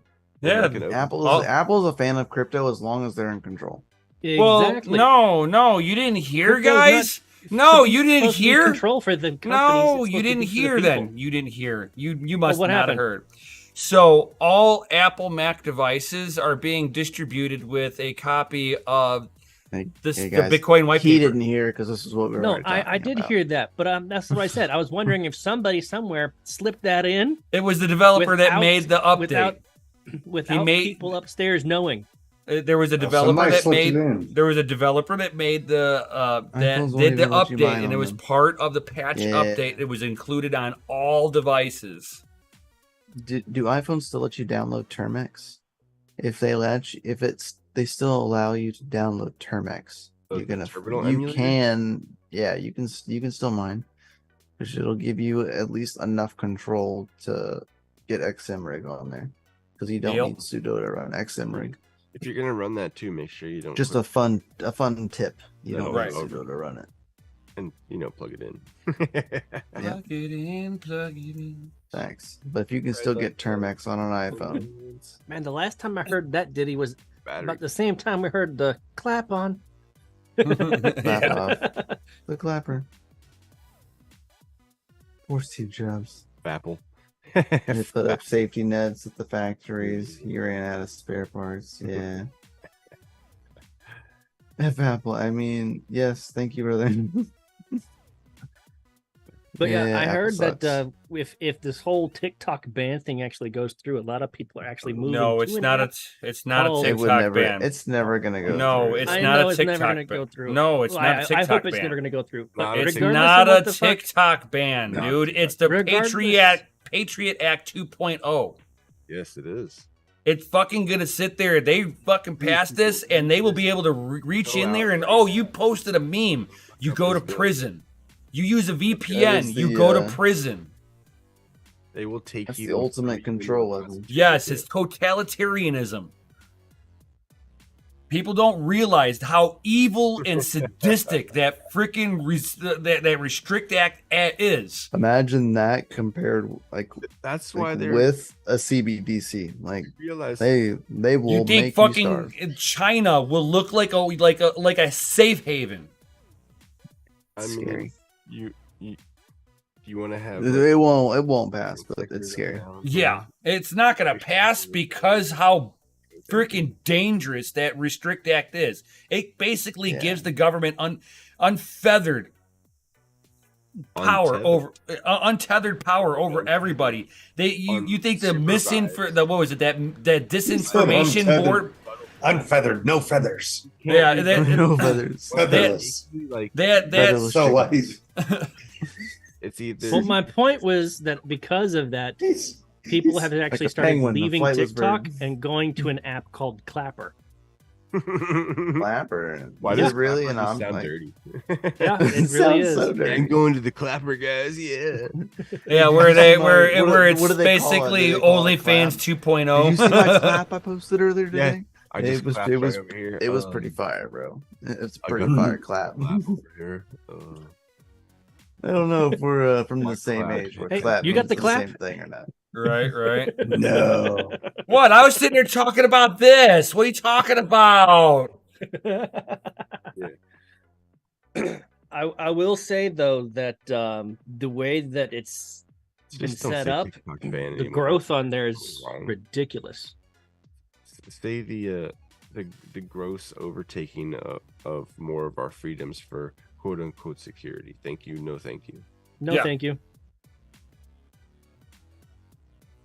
Yeah. Like an open- Apple's a fan of crypto as long as they're in control. Exactly. Well, no, you didn't hear, Crypto's not guys. No, you didn't supposed to be hear. control for the companies. No, It's you supposed to didn't be for the hear. people. Then you didn't hear. You must what not happened? have heard. So all Apple Mac devices are being distributed with a copy of Hey, this hey, the guys, Bitcoin white he paper. didn't hear because this is what we were. No, already I talking did about. hear that, but that's what I said. I was wondering if somebody somewhere slipped that in It was the developer that without- made the update. without made- people upstairs knowing. There was a developer somebody that slipped made. it in. There was a developer that made the that iPhones won't did the even let you buy update, and it on was them. part of the patch Yeah. update. It was included on all devices. Do iPhones still let you download Termex? If they let you, they still allow you to download Termex. The You can terminal you emulator? can yeah you can still mine, because it'll give you at least enough control to get XMRig on there, because you don't Deal. need sudo to run XMRig. If you're gonna run that too, make sure you don't Just put- a fun tip. You No, don't right. need sudo to run it. and plug it in. Yeah. Plug it in, plug it in. Thanks. But if you can still get Termex on an iPhone, Man, the last time I heard that ditty was Battery. about the same time we heard the clap on. clap off the clapper. Poor Steve Jobs. Apple. They put up safety nets at the factories. He ran out of spare parts. Yeah. F Apple. I mean, yes. Thank you, brother. But yeah, I Apple heard sucks. that if this whole TikTok ban thing actually goes through, a lot of people are actually moving. No, to it's an not app. it's not Oh. a It would TikTok never. ban. It's never gonna go. No, through. it's I not know a it's TikTok never going to ban. go through. No, it's Well, not a I TikTok hope it's ban. never going to go through. But Not a It's regardless not of a what the fuck- TikTok ban, Not dude. It's the Regardless- Patriot Act 2.0. Yes, it is. It's fucking gonna sit there. They fucking pass this, and they will be able to reach in there and you posted a meme. You go to prison. You use a VPN. is You the, go to prison. They will take That's you. the ultimate control level. Yes, it's totalitarianism. People don't realize how evil and sadistic that freaking that Restrict Act is. Imagine that compared, like That's why they're with a CBDC. Like realize they will You think make fucking you starve. China will look like a safe haven? I mean, Scary. you want to have It won't pass, but like, it's scary. Yeah, it's not gonna pass because how freaking dangerous that Restrict Act is. It basically Yeah. gives the government unfeathered power untethered power over everybody. You think the that disinformation Untethered. board? Unfeathered, no feathers. Yeah, No feathers. Featherless. like that Featherless. So wise. it's either Well, my point was that because of that, people have actually a started penguin, a leaving flightless TikTok bird. and going to an app called Clapper. Clapper. Why Is does it really? And Clapper I'm sound like, dirty? Yeah, it really sounds is. so dirty. I'm going to the Clapper, guys. Yeah. Yeah, where they where What do- where it's what do they call it? basically Do they call it OnlyFans Did you see my 2.0. clap I posted earlier Yeah. today? I just It was- clapped it was- right over here. It was pretty fire, bro. It's I pretty got- fire clap. clap over here. I don't know if we're from the Like same clap. age. Where Hey, clap you got means the clap? same thing or not? right. No. What? I was sitting there talking about this. What are you talking about? I will say though that the way that it's been Just don't set say up, TikTok ban the anymore. growth on there is Wrong. ridiculous. Say the gross overtaking of more of our freedoms for quote unquote security. Thank you, no thank you. No, Yeah. thank you.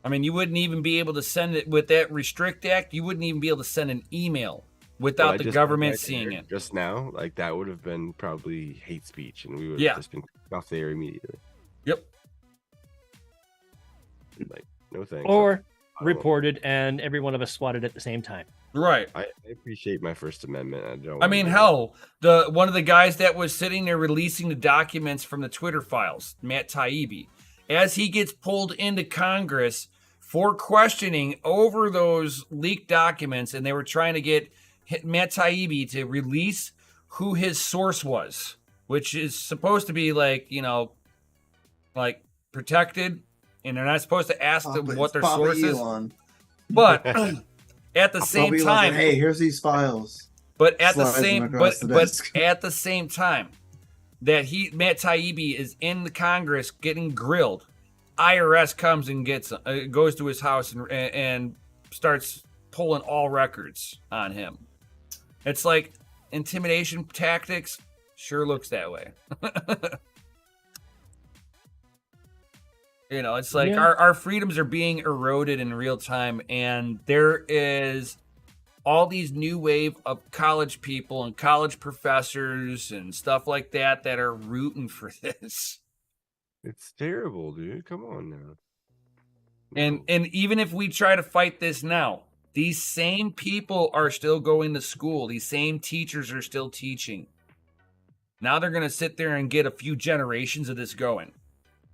I mean, you wouldn't even be able to send it with that Restrict Act. You wouldn't even be able to send an email without Well, I the just government went back seeing there it. just now. Like that would have been probably hate speech, and we would have Yeah. just been off the air immediately. Yep. Like no thanks. Or I don't know. reported, and every one of us swatted at the same time. Right. I appreciate my First Amendment. I don't. I mean, hell, one of the guys that was sitting there releasing the documents from the Twitter files, Matt Taibbi, as he gets pulled into Congress for questioning over those leaked documents, and they were trying to get Matt Taibbi to release who his source was, which is supposed to be like, like protected, and they're not supposed to ask them what their source is. But at the same time, hey, here's these files. But at the same time that Matt Taibbi is in the Congress getting grilled, IRS comes and goes to his house and starts pulling all records on him. It's like intimidation tactics. Sure looks that way. It's like our freedoms are being eroded in real time, and there is all these new wave of college people and college professors and stuff like that are rooting for this. It's terrible, dude. Come on now. And even if we try to fight this now, these same people are still going to school. These same teachers are still teaching. Now they're going to sit there and get a few generations of this going.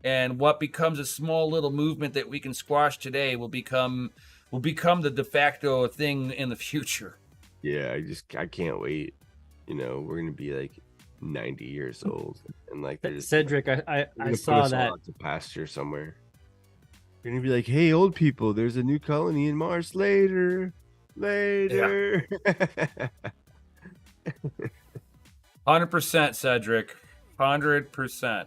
And what becomes a small little movement that we can squash today will become the de facto thing in the future. Yeah, I can't wait. We're going to be like 90 years old, and like Cedric, I saw that to pasture somewhere. You're gonna be like, hey, old people, there's a new colony in Mars later. Yeah. 100%, Cedric. 100%.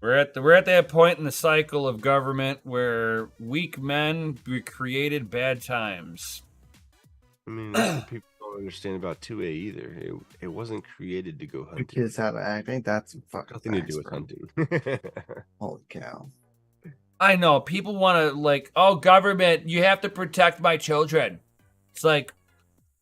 We're at that point in the cycle of government where weak men created bad times. I mean, that's what people don't understand about 2A either. It wasn't created to go hunting. Kids how to act. Ain't that some fucking nothing to do with hunting. Holy cow. I know. People want to government, you have to protect my children. It's like,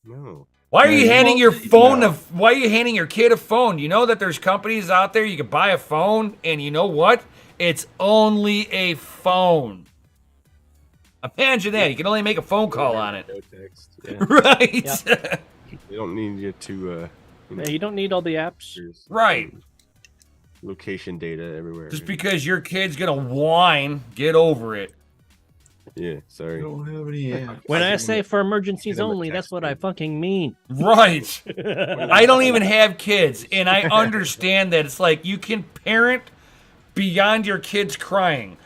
no. Why are you handing your phone why are you handing your kid a phone? You know that there's companies out there you can buy a phone, and you know what? It's only a phone. Imagine that. You can only make a phone call on it. No text. Yeah. Right. Yeah. They don't need you to you don't need all the apps. Right. Location data everywhere. Just because your kid's gonna whine, get over it. Yeah, sorry. I don't have any apps. When I say for emergencies only, that's what I fucking mean. Right. I don't even have kids, and I understand that. It's like you can parent beyond your kids crying.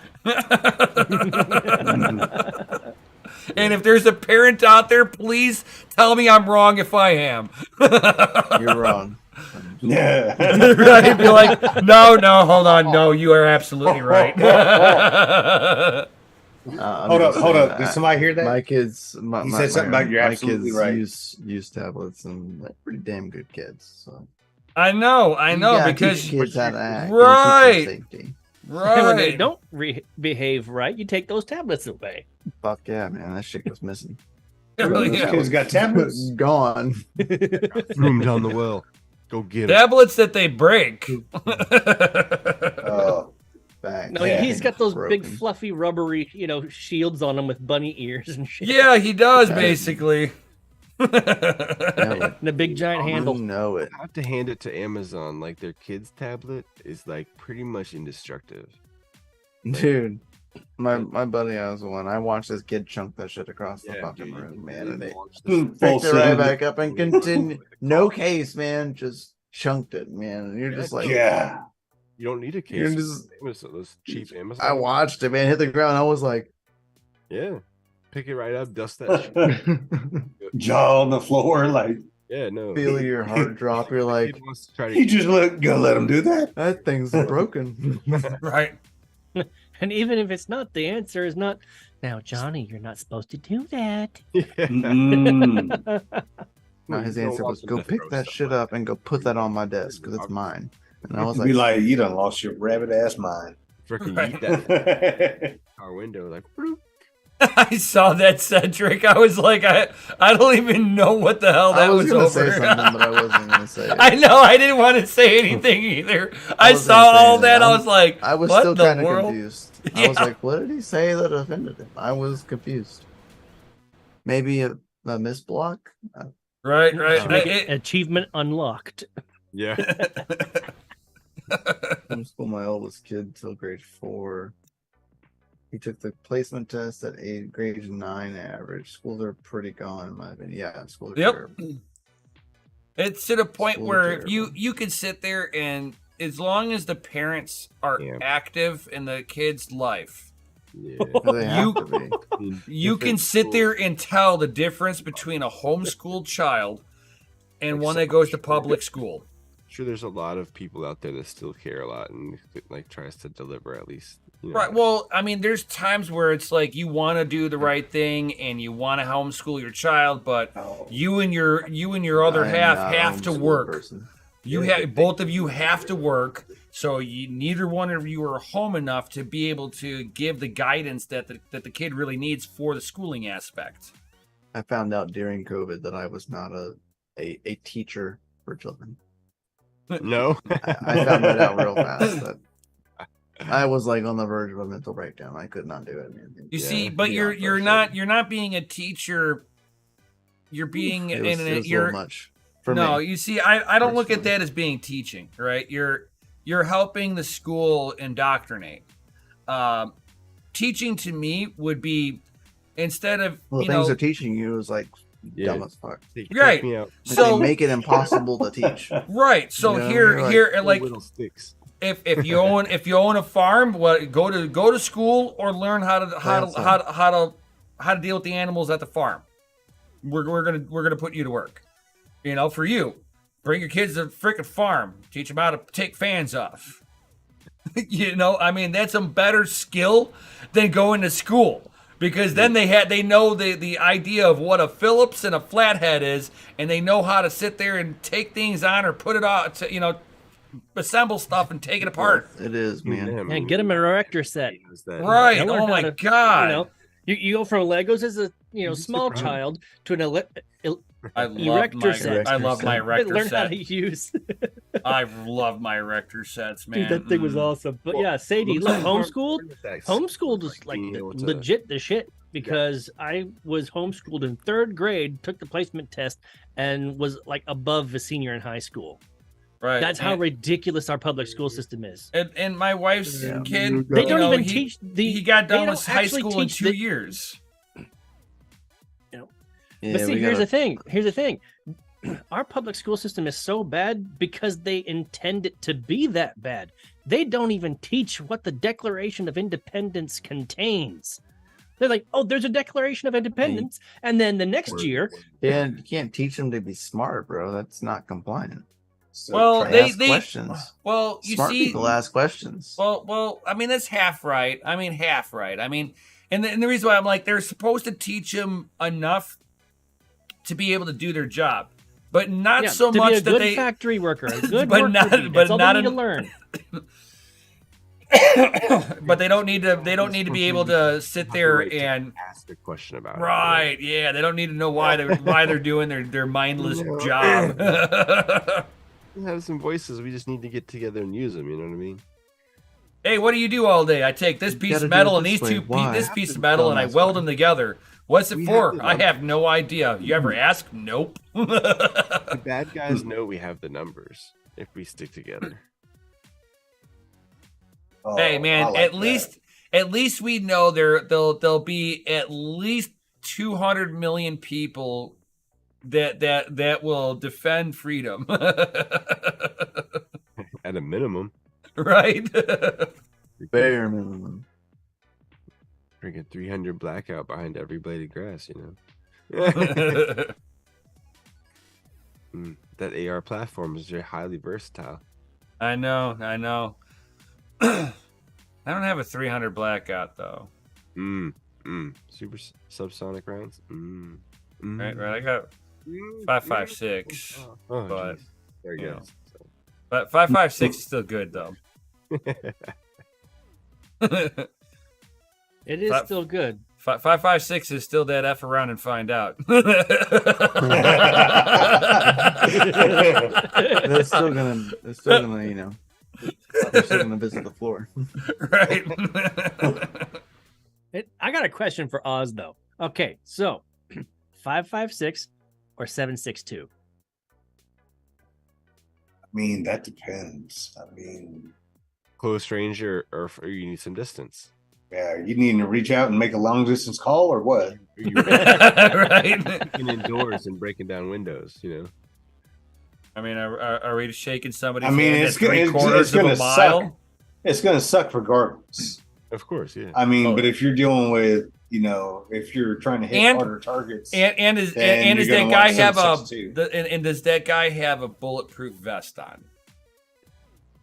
And if there's a parent out there, please tell me I'm wrong if I am. You're wrong. Yeah. Right? Be like, no, hold on. No, you are absolutely right. Hold up. Did somebody hear that? My kids. He said something about you're absolutely right. Use tablets, and they're pretty damn good kids. So I know, because teach kids how to act, right. Safety. Right. When they don't behave right, you take those tablets away. Fuck yeah, man! That shit goes missing. Those kids got tablets. Gone. Threw them down the well. Go get them. Tablets that they break. Oh. No, he's got those big fluffy rubbery, shields on him with bunny ears and shit. Yeah, he does basically. And a big giant handle. Know it. I have to hand it to Amazon. Like their kids' tablet is like pretty much indestructive. Dude, my buddy has one. I watched this kid chunk that shit across the fucking room, man. And they picked it right back up and continued. No case, man. Just chunked it, man. And you're just like, yeah. You don't need a case. Those cheap Amazon. I watched it, man. Hit the ground. I was like, yeah. Pick it right up, dust that shit. Jaw on the floor, like. Yeah, no. Feel your heart drop. You're like, you just gonna let him do that? That thing's broken. Right. And even if it's not, the answer is not, now, Johnny, you're not supposed to do that. No, his answer was, go pick that shit up and go put that on my desk because it's mine. And I was be like, you done lost your rabbit ass mind. Freaking eat that car window, like. I saw that, Cedric. I was like, I don't even know what the hell that was over. Say something, but I wasn't gonna say it. I know. I didn't want to say anything either. I saw all that. I was like, I was still kind of confused. Yeah. I was like, what did he say that offended him? I was confused. Maybe a misblock. Right. Achievement unlocked. Yeah. Homeschool my oldest kid till grade 4. He took the placement test at grade 9 average. Schools are pretty gone, in my opinion. Yeah, schools are terrible. It's to the point Schools are where terrible. you can sit there and as long as the parents are active in the kid's life, They have to be. you can sit there and tell the difference between a homeschooled child and one that goes to public school. Sure, there's a lot of people out there that still care a lot and like tries to deliver at least. You know. Right. Well, I mean, there's times where it's like you want to do the right thing and you want to homeschool your child, but you and your other half have to work. Both of you have to work, so neither one of you are home enough to be able to give the guidance that the kid really needs for the schooling aspect. I found out during COVID that I was not a teacher for children. No, I found that out real fast. That I was like on the verge of a mental breakdown. I could not do it, man. You see, but you're not being a teacher. You're being it was a little much. No, you see, I don't look at that as being teaching, right? You're helping the school indoctrinate. Teaching to me would be instead of things they're teaching you is like dumb as fuck. Right. So they make it impossible to teach. Right. So here like little sticks. If you own a farm, go to school or learn how to deal with the animals at the farm. We're gonna put you to work. For you, bring your kids to the freaking farm. Teach them how to take fans off. I mean, that's a better skill than going to school. Because then they know the idea of what a Phillips and a flathead is, and they know how to sit there and take things on or put it on, assemble stuff and take it apart. It is, man. And get them an erector set. Right. Oh my God. You go from Legos as a small child to an erector set. I love my erector Learn set. how to use. I love my erector sets, man. Dude, that thing was awesome. But yeah, Sadie, look, homeschooled is like legit the shit, because I was homeschooled in 3rd grade, took the placement test, and was like above a senior in high school. Right. That's how ridiculous our public school system is. And my wife's kid, they don't even teach he got done with high school in 2 years. But see, here's the thing. Our public school system is so bad because they intend it to be that bad. They don't even teach what the Declaration of Independence contains. They're like, oh, there's a Declaration of Independence. And then the next year. Yeah, you can't teach them to be smart, bro. That's not compliant. So well, they questions. Well, smart people ask questions. Well, I mean, that's half right. I mean, and the reason why I'm like, they're supposed to teach them enough to be able to do their job, but not so much be a that good they factory worker, a good but worker not, bee. but That's not all they need to learn. But they don't need to be able to sit there and ask a question about right. It. Yeah, they don't need to know why they're doing their mindless job. We have some voices. We just need to get together and use them. You know what I mean? Hey, what do you do all day? I take this piece of metal and this piece of metal and I weld them together. What's it for? I have no idea. You ever ask? Nope. The bad guys know we have the numbers if we stick together. Hey man, at least we know there'll be at least 200 million people that will defend freedom. At a minimum. Right? Bare minimum. Freaking 300 blackout behind every blade of grass, That AR platform is very highly versatile. I know. I don't have a 300 blackout though. Super subsonic rounds. Right. I got 5.56. But there you go. But 5.56 is still good though. It is still good. 5.56 is still that F around and find out. They're still gonna, they're still gonna visit the floor. Right. I got a question for Oz though. Okay, so 5.56 or 7.62? mean, that depends. I mean, Close range or you need some distance. yeah, you need to reach out and make a long distance call or what? Are you Right. breaking indoors and breaking down windows? You know. I mean, are we shaking somebody's I mean, hand it's at gonna- it's 3/4 of gonna a mile? suck. It's going to suck regardless. Of course, yeah. I mean, Oh. but if you're dealing with, you know, if you're trying to hit And- harder targets, And does then does you're that gonna guy want have a 7.62. and does that guy have a bulletproof vest on?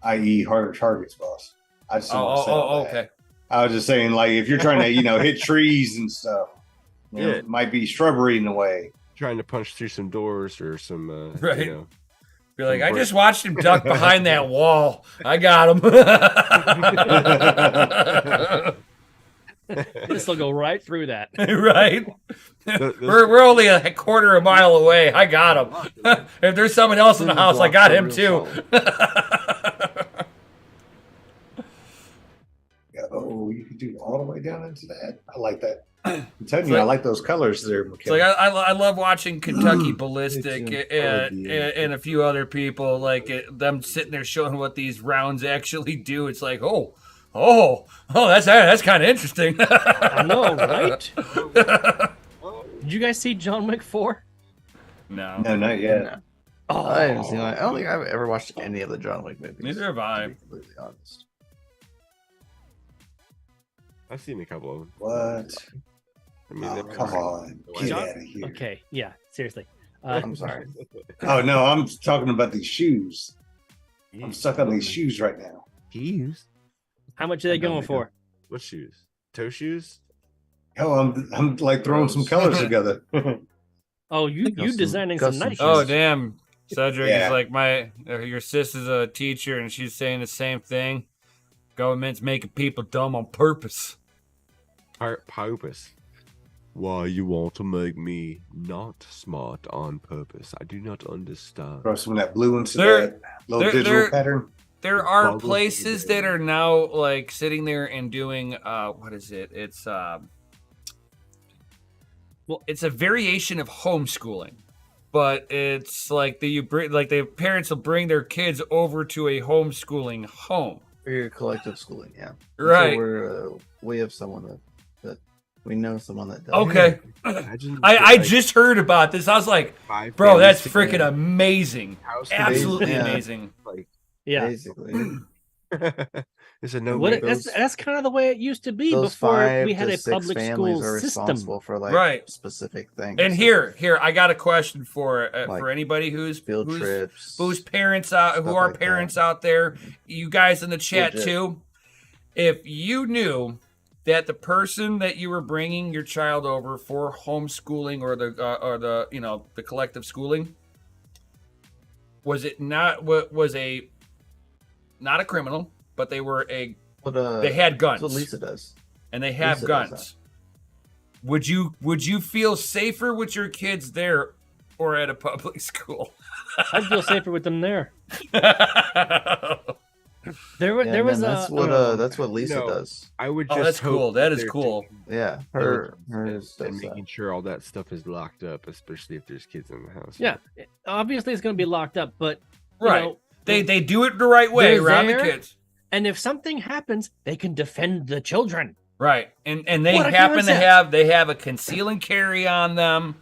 i.e., harder targets, boss. I just don't want to say all that. Okay. I was just saying, like, if you're trying to, you know, hit trees and stuff, you know, Yeah. it might be shrubbery in the way. Trying to punch through some doors or some, Right. you know. Be like, Some I just watched him duck behind that wall. I got him. This will go right through that. Right? Those- We're only a 1/4 mile away. I got him. If there's someone else in the house, I got him too. Yeah, oh, you could do all the way down into that. I like that. I'm telling you, I like those colors there, It's like McKenna. I love watching Kentucky Ballistic It's and a few other people like them sitting there showing what these rounds actually do. It's like, oh, that's kind of interesting. I know, right? Did you guys see John Wick 4? No, No, not yet. Oh, I haven't seen. I don't think I've ever watched any of the John Wick movies. neither have To I. be completely honest. I've seen a couple of them. What? I mean, Oh, they're come on. Get John- out of here. okay, yeah, seriously. I'm sorry. Oh, no, I'm talking about these shoes. I'm stuck on these shoes right now. Shoes? How much are they going for? What shoes? Toe shoes? Hell, I'm like throwing some colors together. Oh, you Custom- designing some custom nice. Oh shoes. damn, Cedric Yeah. is like your sis is a teacher and she's saying the same thing. Government's making people dumb on purpose. Purpose. Why you want to make me not smart on purpose? I do not understand. Throw some of that blue into There- that little there- digital there- pattern. There are Bubble places tea, that are now like sitting there and doing what is it? It's well, it's a variation of homeschooling, but it's like the parents will bring their kids over to a homeschooling home. For your collective schooling, yeah. Right. So we have someone that we know someone that does. Okay. Imagine I like just heard about this. I was like, 5 bro, that's families freaking together, amazing. house Absolutely Yeah. amazing. Like, Yeah. Basically, it's a no. What, those, that's kind of the way it used to be those before 5 we had to a 6 public families school are system. responsible for like Right. specific things. And here, I got a question for Like anybody who's field who's, trips. who's parents out who stuff are like parents that. out there, you guys in the chat Legit. too. If you knew that the person that you were bringing your child over for homeschooling or the you know the collective schooling was not a criminal, but they were But, they had guns That's what Lisa does. and they have Lisa does guns. Would you feel safer with your kids there or at a public school? I'd feel safer with them there. There Yeah, was man, a that's what Lisa No. does. I would Oh, just. that's hope cool. That is they're cool. taking Yeah, her diligence does and that. making sure all that stuff is locked up, especially if there's kids in the house. yeah. Obviously, it's going to be locked up, but you Right. know, They do it the right way They're around there. the kids. and if something happens, they can defend the children. Right. And they What a happen to concept. have a conceal and carry on them,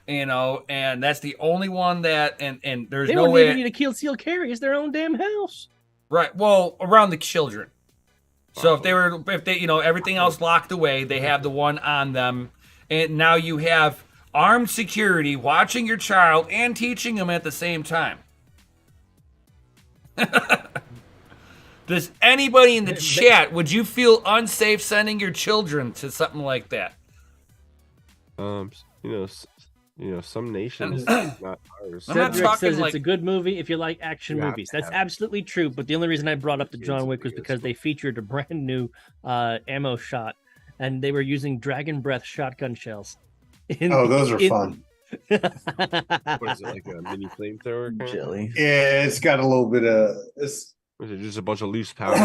you know, and that's the only one that and there's They no don't way even need a kill seal carry. It's their own damn house. right. Well, around the children. So if they you know everything else locked away, they have the one on them, and now you have armed security watching your child and teaching them at the same time. Does anybody in the chat, would you feel unsafe sending your children to something like that? You know, some nations, not ours. I'm not Cedric talking says like- it's a good movie if you like action You have movies. to That's have- absolutely true. But the only reason I brought up the Kids John and Wick was videos. because they featured a brand new ammo shot, and they were using dragon breath shotgun shells. Oh, those are fun. What is it, like a mini flamethrower? kind of? Jelly. Yeah, it's got a little bit of it's Or is it just a bunch of loose powder?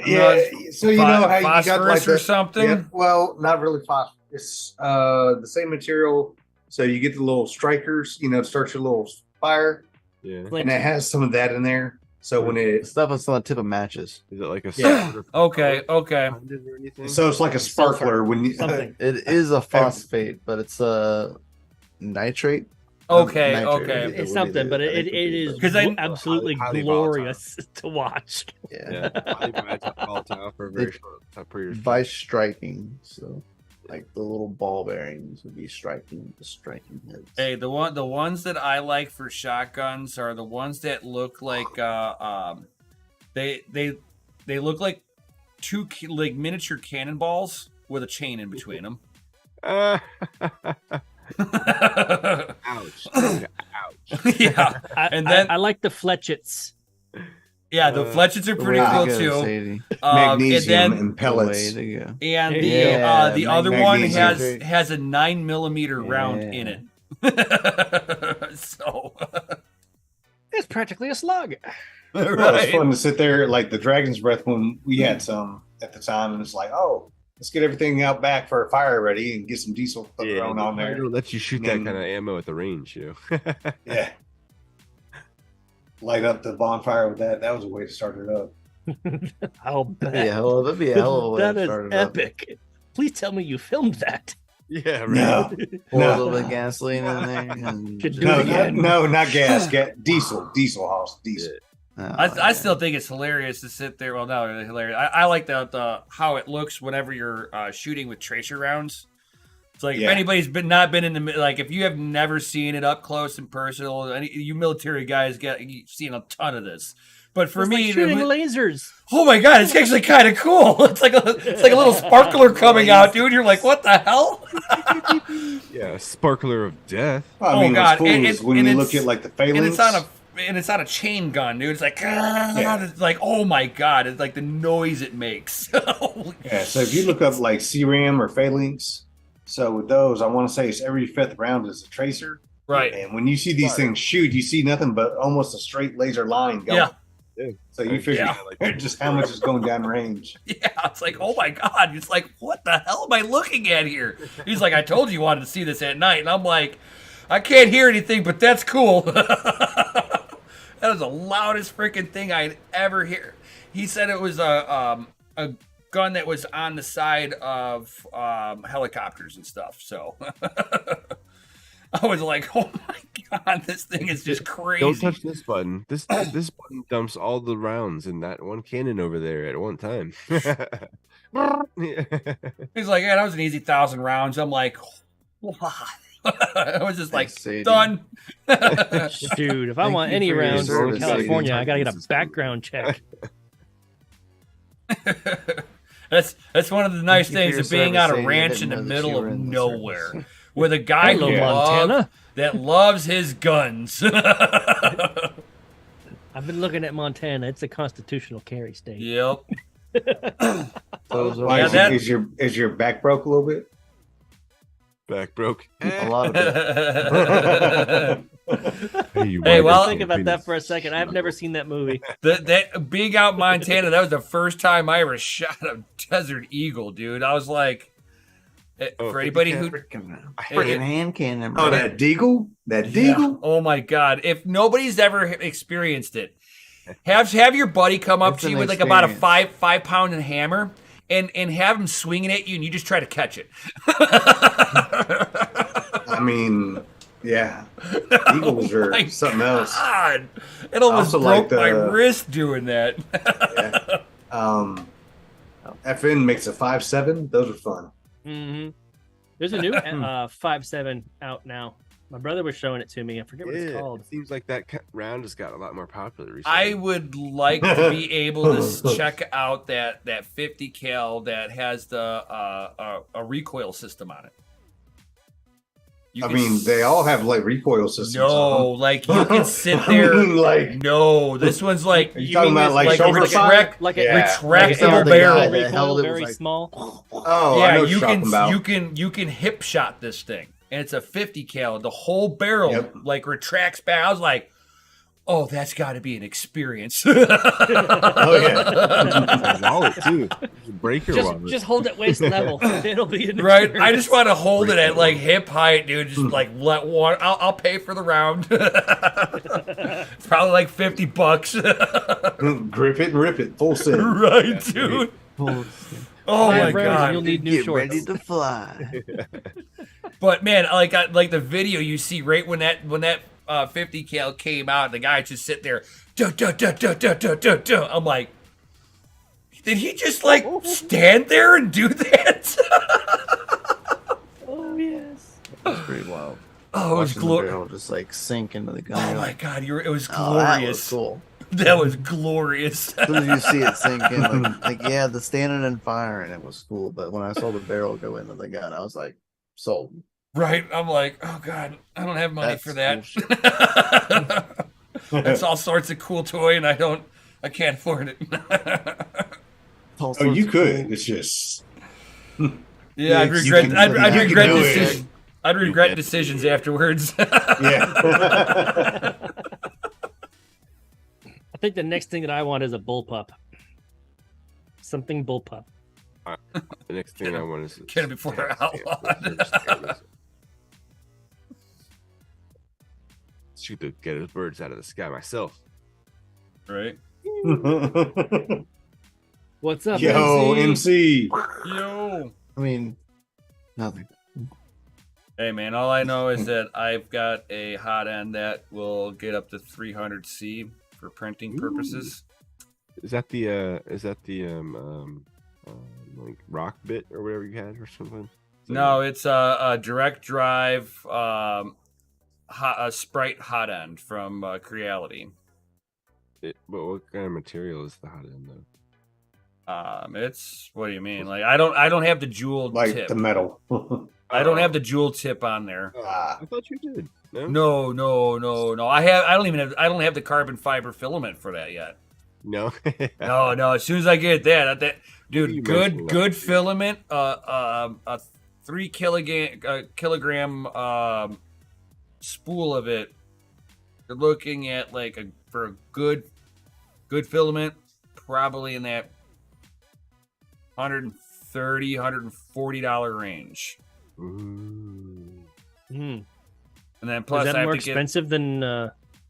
yeah. So you know how you got phosphorus like or the, something? yeah, well, not really phosphorus. It's the same material. So you get the little strikers, you know, to start your little fire, Yeah. and it has some of that in there. So when The it, stuff that's on the tip of matches. Is it like a Yeah. sort of Okay. or anything? so it's like a sparkler when you. Something. It is a phosphate, but it's a nitrate. Okay. Nitrate okay. would be It's the- something, but I think it would be is the- 'Cause I- absolutely highly glorious to watch. Yeah. Yeah, highly volatile for a very It- short period of time. Vice striking. So, like the little ball bearings would be striking the striking heads. Hey, the ones that I like for shotguns are the ones that look like they look like two like miniature cannonballs with a chain in between them. Ouch. Ouch. Yeah, and then I like the fletchets. yeah, the fletchets are pretty Way to cool go, too. Sadie. Magnesium and and Way pellets. to go. then Yeah, the other one magnesium. has a 9mm round Yeah. in it. So It's practically a slug. Well, it's right. fun to sit there like the Dragon's Breath when we had some at the time, and it's like, oh, let's get everything out back for a fire ready and get some diesel thrown on They there. don't let you shoot And that then- kind of ammo at the range, you know. Yeah. Light up the bonfire with that. That was a way to start it up. I'll That'd be bet. a hell of a way That to is start it up. epic. Please tell me you filmed that. Yeah, right. No, Pour a No. little bit of gasoline in there. And Should do no, it again. not gas. Diesel, Hoss, diesel. Oh, I yeah. still think it's hilarious to sit there. Well, not really hilarious. I like the how it looks whenever you're shooting with tracer rounds. It's like if Yeah. anybody's not been in the like if you have never seen it up close and personal, any you military guys you've seen a ton of this. But for It's me, like shooting lasers. oh my god, it's actually kind of cool. It's like a little sparkler coming out, dude. You're like, what the hell? Yeah, sparkler of death. I Oh, mean, God. what's cool And is it- when and you it's- look at like the And phalanx. it's on a chain gun, dude. It's like, Yeah. it's like, oh my god, it's like the noise it makes. Holy Yeah, so if you look up like CRAM or phalanx, so with those, I want to say it's every fifth round is a tracer. right. And when you see these things shoot, you see nothing but almost a straight laser line going. Yeah. So you figure Yeah. just how much is going down range. Yeah, it's like, oh my god. It's like, what the hell am I looking at here? He's like, I told you wanted to see this at night. And I'm like, I can't hear anything, but that's cool. That was the loudest freaking thing I'd ever hear. He said it was a gun that was on the side of helicopters and stuff. So I was like, oh my god, this thing is just crazy. Don't touch this button. This button dumps all the rounds in that one cannon over there at one time. He's like, yeah, that was an easy 1,000 rounds. I'm like, what? I was just like, Thanks, Sadie. done. Dude, if I Thank want you any for your rounds in service, California, Sadie. I gotta get a background check. That's one of the nice Thank you things for of your being on service, a Sadie. I ranch in didn't the know that middle you of were in the nowhere service. with a guy Hello, who Montana. that loves his guns. I've been looking at Montana. It's a constitutional carry state. Yep. Those are Why Yeah, is, that- is your back broke a little bit? Back broke. a lot of it. Hey, well- Think about that for a second. I've never seen that movie. that being out in Montana, that was the first time I ever shot a desert eagle, dude. I was like, for anybody who Freaking hand cannon. Oh, bro. that deagle? That Yeah. deagle? Oh my god! If nobody's ever experienced it, have your buddy come up It's to you an with like about a experience. 5-pound hammer, and have him swinging at you, and you just try to catch it. I mean, yeah. Eagles are My something else. God, it almost also broke like my the- wrist doing that. Yeah. FN makes a 5.7. Those are fun. Hmm There's a new 5.7 out now. My brother was showing it to me. I forget what it's Yeah, called. it seems like that round has got a lot more popular recently. I would like to be able to check out that 50 cal that has the a recoil system on it. You I can mean, they all have like recoil systems. No, on like you can sit them. there. I mean, like, No, this one's like are you talking about like like a shoulder retract- fire? like a- Yeah. retractable the barrel. guy that held it was very like- small. Oh, I Yeah, know what you you're talking about. you can hip shot this thing, and it's a 50 cal. The whole barrel Yep. like retracts back. I was like, oh, that's got to be an experience. Oh yeah. Wallet too. Break your wallet. Just hold it waist level. It'll be an Right? experience. I just want to hold it at like hip height, dude. Just like let one. I'll pay for the round. It's probably like $50. Grip it and rip it. Full set. Right, dude. Oh my god! You'll need new Get shorts. ready to fly. But man, like the video you see right when that 50 cal came out, the guy just sit there. Duh, duh, duh, duh, duh, duh, duh, duh. I'm like, did he just like stand there and do that? Oh yes. That's pretty wild. Oh, it was Watching the glorious. barrel just like sink into the gun. Oh You're my like, god, it was oh, that was glorious. cool. That was glorious. As soon as you see it sink in, like yeah, the standing and firing, it was cool. But when I saw the barrel go into the gun, I was like, sold. Right? I'm like, oh god, I don't have money That's for that. That's all sorts of cool toy, and I can't afford it. All Oh, sorts you of could. cool- It's just. Yeah, I'd You regret. can- I'd you can regret do it. decisions. I'd regret decisions afterwards. Yeah. I think the next thing that I want is a bullpup. Something bullpup. The next thing I want is Get it before they're outlawed. Shoot the get those birds out of the sky myself. Right? What's up, Yo, MC? MC. Yo. I mean, nothing. Hey man, all I know is that I've got a hot end that will get up to 300C for printing purposes. Is that the like rock bit or whatever you had or something? No, it's a direct drive a Sprite hot end from Creality. But what kind of material is the hot end though? It's what do you mean? Like I don't have the jeweled Like tip. the metal. I don't have the jewel tip on there. Ah. I thought you did. No, No. I don't have the carbon fiber filament for that yet. no. No. As soon as I get that You dude, mentioned good that. filament. A 3 kilogram spool of it. You're looking at like for a good filament, probably in that $130, $140 range. Ooh. Hmm. And then Is plus that I have more to get expensive than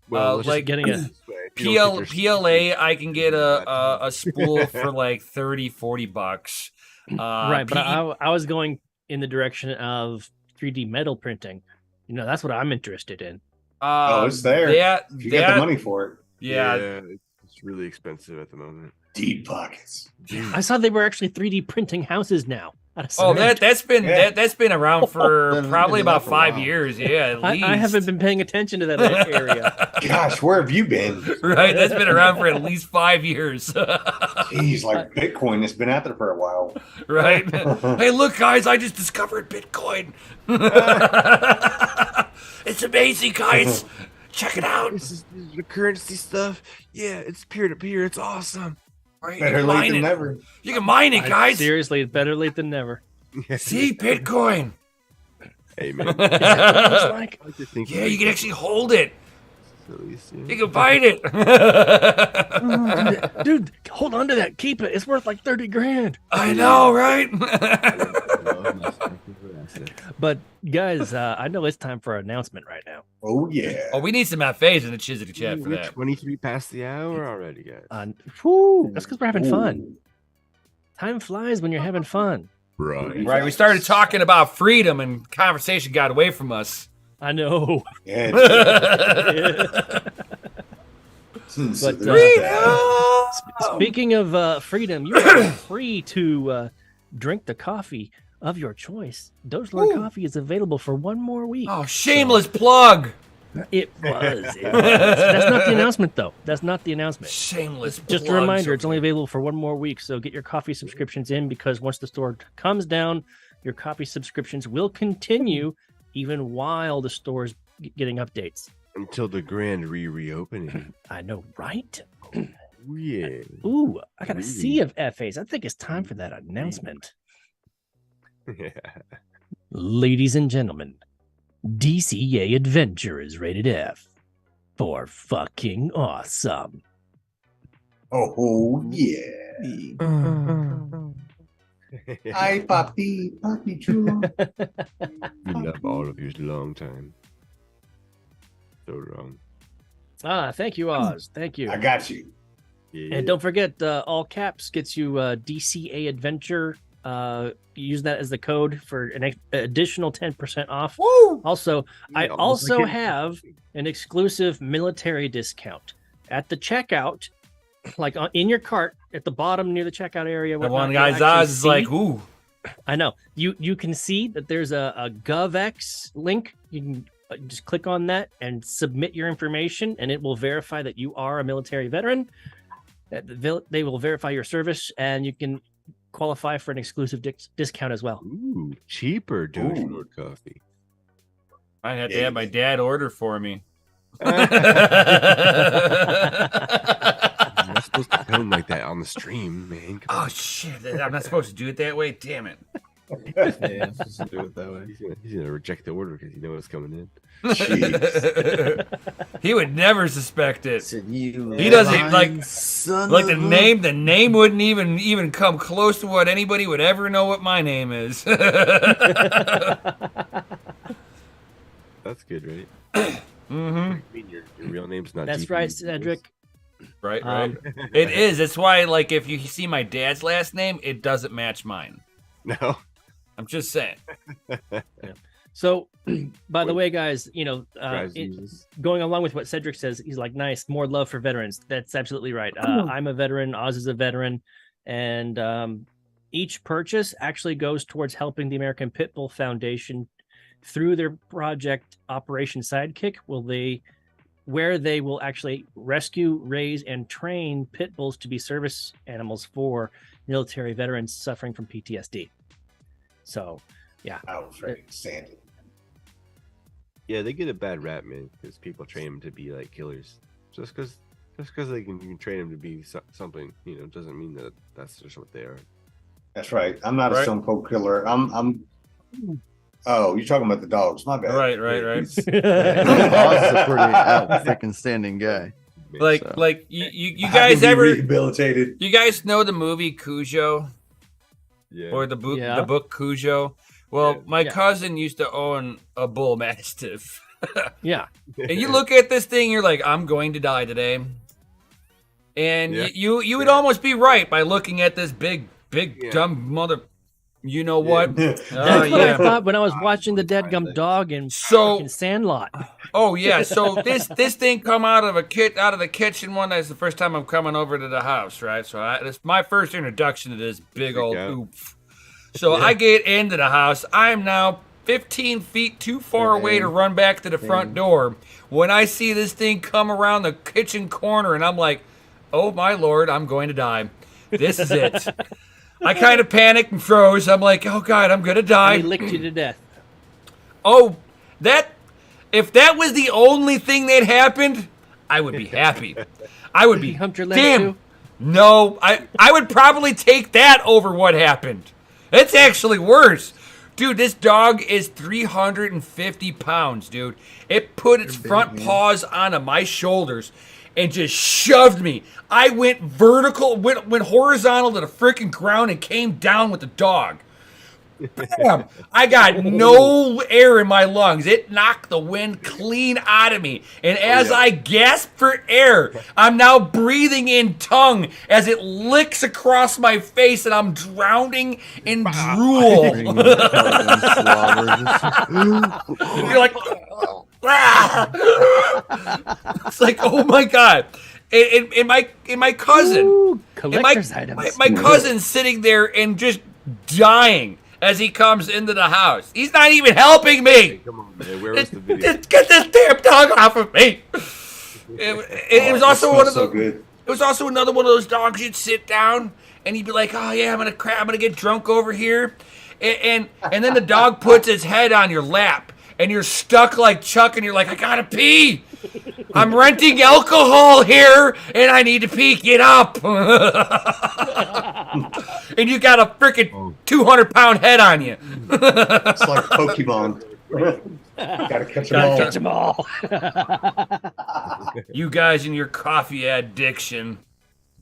Well, like getting a PLA. I can get a spool for like $30-$40. right? But PE I was going in the direction of 3D metal printing. You know, that's what I'm interested in. Oh, it's there. If you got the money for it. Yeah. It's really expensive at the moment. Deep pockets. I saw they were actually 3D printing houses now. Out of Oh, cement. that's been around for Been- probably been there about for a 5 while. years. Yeah, at least. I haven't been paying attention to that area. Gosh, where have you been? Right, that's been around for at least 5 years. Jeez, like Bitcoin has been out there for a while. Right? Hey, look, guys, I just discovered Bitcoin. It's amazing, guys. Check it out. This is the currency stuff. Yeah, it's peer to peer. It's awesome. Right, Better you can late mine than it. never. You can mine it, guys. Seriously, better late than never. See, Bitcoin. Hey man. Is that what it's like? I like to think Yeah, like you can actually hold it. this, yeah. You can bite it. Dude, hold on to that. Keep it. It's worth like 30 grand. I know, right? But guys, I know it's time for an announcement right now. Oh, yeah. Oh, we need some FAs in the Chisity chat for We're that. 23 past the hour already, guys. That's because we're having fun. Time flies when you're having fun. Right. Right, we started talking about freedom and conversation got away from us. I know. Yeah. So But, there's that. Speaking of freedom, you are free to drink the coffee of your choice. DogeLord coffee is available for one more week. Oh, shameless plug. It was. That's not the announcement, though. That's not the announcement. Shameless Just a plug. reminder, it's only available for one more week. So get your coffee subscriptions in because once the store comes down, your coffee subscriptions will continue even while the store's getting updates. Until the grand reopening. I know, right? Yeah. Ooh, I got a sea of FAs. I think it's time for that announcement. Yeah. Ladies and gentlemen, DCA Adventure is rated F. for fucking awesome. Oh yeah. Ay, papi chulo. We love all of you a long time. So wrong. Thank you, Oz. Thank you. I got you. Yeah. And don't forget, all caps gets you DCA Adventure. Use that as the code for an additional 10% off. Woo! Also, I Yeah, also like it. have an exclusive military discount at the checkout, like in your cart at the bottom near the checkout area. The whatnot, one you'll guy's actually eyes is see- like, ooh. I know you can see that there's a GovX link. You can just click on that and submit your information, and it will verify that you are a military veteran. They will verify your service, and you can qualify for an exclusive discount as well. Ooh, cheaper DogeLord coffee. I had to have my dad order for me. I'm not supposed to film like that on the stream, man. Come Oh on. shit! I'm not supposed to do it that way. Damn it! Yeah, just do it that way. He's gonna reject the order because he knows it's coming in. He would never suspect it. Said you He doesn't, like- son Like of the a- name, the name wouldn't even come close to what anybody would ever know what my name is. That's good, right? Mm-hmm. I mean, your real name's not. That's GP, right, Cedric. Right, Um, It is. That's why, like, if you see my dad's last name, it doesn't match mine. No. I'm just saying. So, by the way, guys, you know, Guys use this. going along with what Cedric says, he's like, nice, more love for veterans. That's absolutely right. I'm a veteran. Oz is a veteran, and each purchase actually goes towards helping the American Pitbull Foundation through their project Operation Sidekick. Where they will actually rescue, raise, and train pit bulls to be service animals for military veterans suffering from PTSD. So, yeah. I was ready to sand it. Yeah, they get a bad rap, man, because people train them to be like killers. Just because they can train them to be something, you know, doesn't mean that that's just what they are. That's right. I'm not a Right. stone cold killer. Oh, you're talking about the dogs. My bad. Right. Oz is a pretty out freaking standing guy. Like, So- like you I guys can be ever? rehabilitated? You guys know the movie Cujo Yeah. or the book? Yeah. The book Cujo. Well, Yeah. my Yeah. cousin used to own a bull mastiff, Yeah. and you look at this thing, you're like, I'm going to die today. And Yeah. you would almost be right by looking at this big Yeah. dumb mother. You know what? That's Oh what I yeah. thought when I was watching the Fine Deadgum thing. Dog in So fucking Sandlot. oh yeah. So this thing come out of the kitchen one day. It's the first time I'm coming over to the house, right? So it's my first introduction to this big old out. oof. So I get into the house. I am now 15 feet too far away to run back to the front door when I see this thing come around the kitchen corner, and I'm like, oh my lord, I'm going to die. This is it. I kind of panicked and froze. I'm like, oh god, I'm gonna die. He licked you to death. Oh, if that was the only thing that happened, I would be happy. I would He be humped your leg damn. too. No, I would probably take that over what happened. It's actually worse. Dude, this dog is 350 pounds, dude. It put its front paws onto my shoulders and just shoved me. I went vertical, went horizontal to the freaking ground and came down with the dog. Bam! I got no air in my lungs. It knocked the wind clean out of me. And as I gasp for air, I'm now breathing in tongue as it licks across my face and I'm drowning in drool. Bring the blood and slobber. You're like, "Ah!" It's like, oh my god. And my cousin, Ooh, and collector's items. my cousin's sitting there and just dying as he comes into the house. He's not even helping me. Come on, man. Where was the video? Just get this damn dog off of me. It was also one of so the. good. It was also another one of those dogs you'd sit down and he'd be like, "Oh yeah, I'm gonna get drunk over here," and then the dog puts its head on your lap and you're stuck like Chuck and you're like, "I gotta pee. I'm renting alcohol here and I need to pee. Get up." And you got a freaking 200-pound head on you. It's like Pokemon. Gotta catch Gotta them all. catch them all. You guys and your coffee addiction,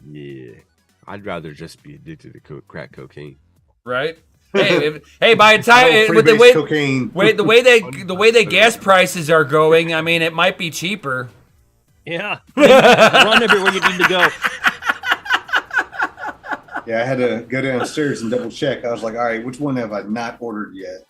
Yeah, I'd rather just be addicted to crack cocaine. right? Hey, by the time with the way that gas prices are going, I mean, it might be cheaper. Yeah. Run everywhere you need to go. Yeah, I had to go downstairs and double check. I was like, all right, which one have I not ordered yet?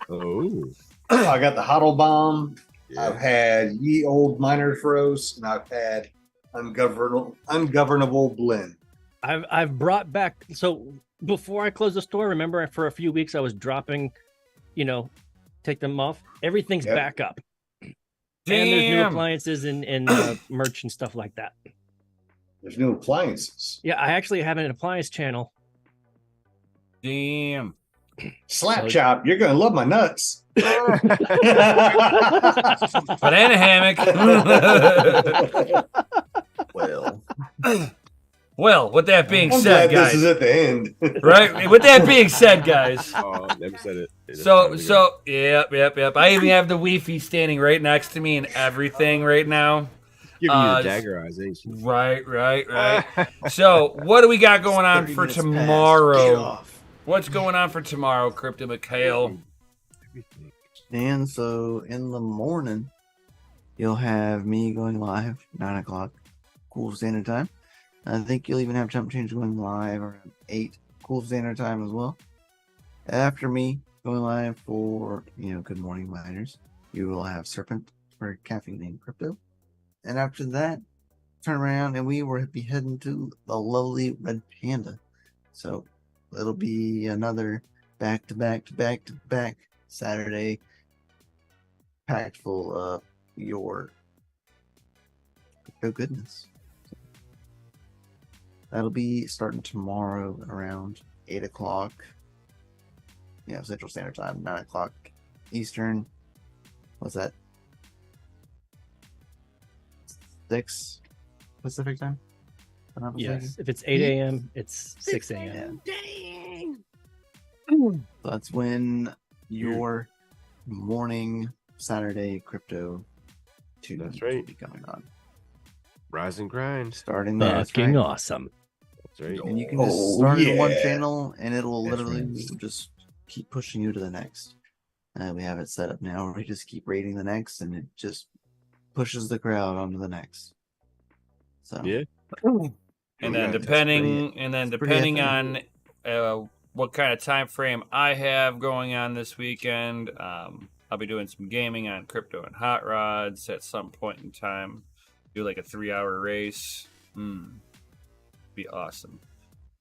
Oh, I got the Huddle Bomb. yeah. I've had Ye Old Miners Roast, and I've had Ungovernable Blend. I've brought back, so before I closed the store, remember for a few weeks I was dropping, take them off. Everything's back up. Damn. And there's new appliances and merch and stuff like that. There's new appliances. Yeah, I actually have an appliance channel. Damn. Slap Chop, you're gonna love my nuts. Banana hammock. Well, with that being I'm said, glad guys, this is at the end. right? With that being said, guys. Oh, never said it. Yep. I even have the Wi-Fi standing right next to me and everything right now. Giving you the dagger eyes, ain't she? Right. So, what do we got going on for tomorrow? What's going on for tomorrow, Crypto Mikhail? And so in the morning, you'll have me going live 9 o'clock, cool standard time. I think you'll even have Chump Change going live around 8 cool standard time as well. After me going live for Good Morning Miners, you will have Serpent for Caffeine and Crypto. And after that, turn around and we will be heading to the lovely Red Panda. So it'll be another back to back Saturday packed full of your crypto goodness. That'll be starting tomorrow around 8 o'clock. Central Standard Time, 9 o'clock Eastern. What's that? 6 Pacific Time? If I'm not mistaken? Yes. If it's 8 a.m., it's 6 a.m. So that's when your morning Saturday crypto That's right. will be coming on. Rise and grind. Starting there. Fucking awesome. That's right. And you can just start in one yeah. channel and it'll That's literally right. just keep pushing you to the next. We have it set up now where we just keep rating the next and it just pushes the crowd onto the next. So Yeah. And then Yeah, depending on what kind of time frame I have going on this weekend, I'll be doing some gaming on crypto and hot rods at some point in time. Do like a 3-hour race. Be awesome.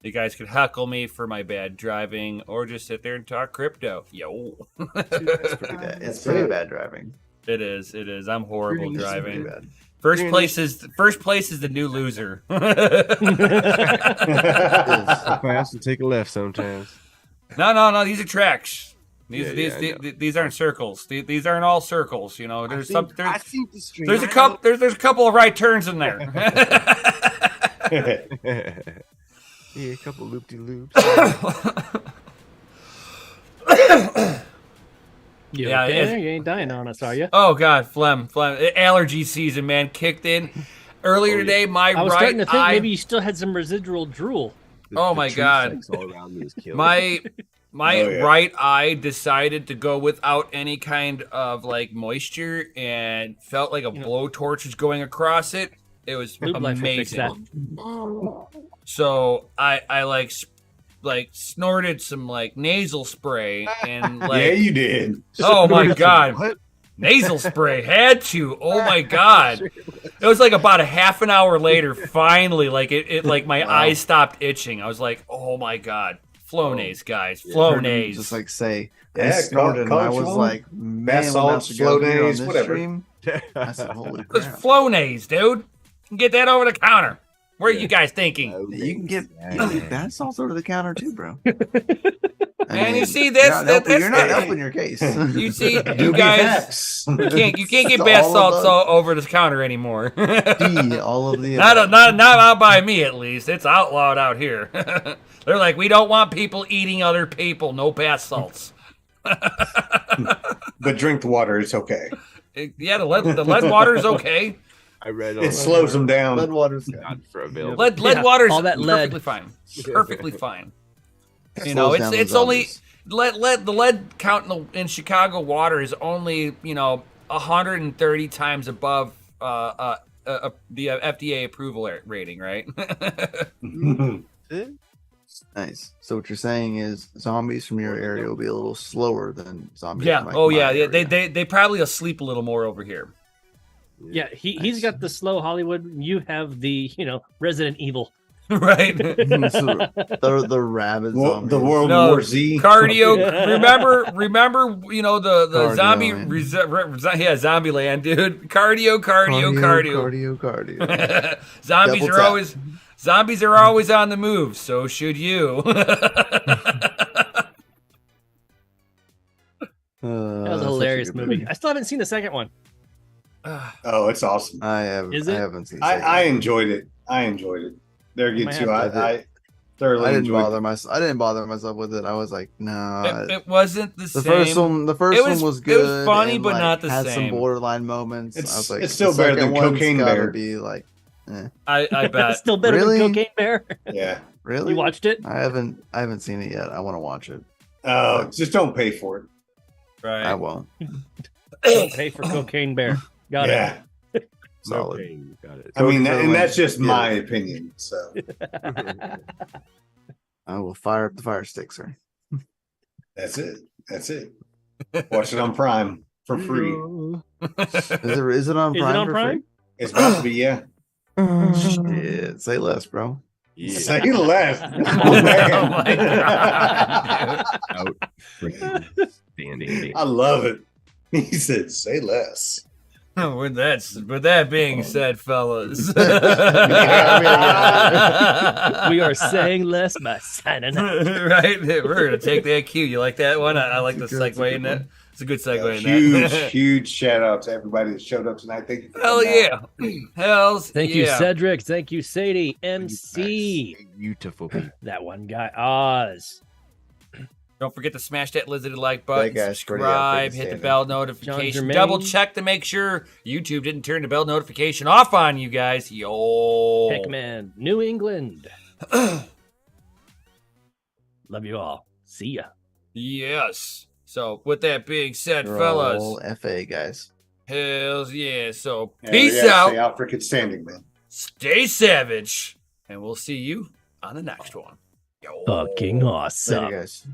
You guys could heckle me for my bad driving or just sit there and talk crypto. Yo. it's pretty bad. It's pretty bad driving. It is. I'm horrible It's pretty driving. bad. First place is the new loser. Fast and take a left sometimes. No. These are tracks. Yeah, These aren't circles. These aren't all circles. There's I think the stream. there's a couple there's a couple of right turns in there. Yeah, a couple loop-de-loops. Yeah, You ain't dying on us, are you? Oh God, phlegm. Allergy season, man, kicked in earlier today. My I was right starting to think eye. maybe you still had some residual drool. Oh, my tree God. snakes all around me is killing My Oh, yeah. right eye decided to go without any kind of like moisture and felt like a blowtorch was going across it. It was Lube Life will fix amazing. So I like snorted some like nasal spray and like Yeah, you did. oh my God. What? Nasal spray had to. Oh my God. It was like about a half an hour later, finally, like it like my eyes stopped itching. I was like, oh my God. Flonase, guys. Flonase. Just like say, I Yeah, snorted and I was Coach, like, man, bath I'm about salts, to go here on Flonase, this whatever. stream. I said, holy It was crap. Flonase, dude. You can get that over the counter. What are you guys thinking? You can get bath salts over the counter too, bro. And you see, that's you're not helping your case. You see, you Do be guys, facts. you can't get So bath all of salts the- over the counter anymore. All of the not out by me, at least. It's outlawed out here. They're like, we don't want people eating other people. No bath salts. But drink the water. It's okay. Yeah, the lead water is okay. I read It slows them down. Lead water's not for available. Lead Yeah, water is all that lead. perfectly fine. Perfectly fine. You Slows know, down the it's only zombies. the lead count in Chicago water is only 130 times above the FDA approval rating, right? Nice. So what you're saying is zombies from your area will be a little slower than zombies. Yeah. From, like, Oh my yeah. area. They probably asleep a little more over here. Yeah, he's got the slow Hollywood. You have the Resident Evil. Right. the rabid zombies. The World No, War Z. Cardio. Remember, the Cardio, zombie, man. zombie land, dude. Cardio. Zombies are always on the move. So should you. That was a hilarious movie. I still haven't seen the second one. Oh, it's awesome. I haven't. Is it? I haven't seen. I enjoyed it. There you Might too. have to- I thoroughly I didn't enjoyed bother myself. I didn't bother myself with it. I was like, no. It wasn't the same. The first one was good. It was funny, and, but like, not the had same. some borderline moments. I was like, it's still the better than second one's Cocaine gotta Bear. Be like, I bet. Still better Really? than Cocaine Bear. Yeah. really? You watched it? I haven't seen it yet. I want to watch it. Oh, just don't pay for it. Right. I won't. Don't pay for Cocaine Bear. Got Yeah. it. Solid. Okay, got it. I mean, Go for the and win. that's just Yeah. my opinion. So I will fire up the fire stick, sir. that's it. Watch it on Prime for free. Is it on Is Prime? it on for Prime? It's about to be, yeah. free? Shit, say less, bro. Yeah. Say less. Oh, Oh man. my God. Out freaking standing. I love it. He said, "Say less." With that being said, fellas, We are saying less by signing out. right? We're gonna take that cue. You like that one? I like the segue in that. It's a good segue in that. Huge shout out to everybody that showed up tonight. Thank you. For Hell coming yeah! out. Hells Thank you, yeah. Cedric. Thank you, Sadie. MC. Beautiful people. That one guy, Oz. Don't forget to smash that lizard like button, That guy's pretty subscribe, epic, hit the David. bell John notification, Germain. double check to make sure YouTube didn't turn the bell notification off on you guys. Yo, Hickman, New England. Love you all. See ya. yes. So with that being said, They're fellas, all FA guys. hells yeah. So Yeah, peace yeah, out, Stay out freaking standing, man. stay savage, and we'll see you on the next one. Yo. Fucking awesome. Later, guys.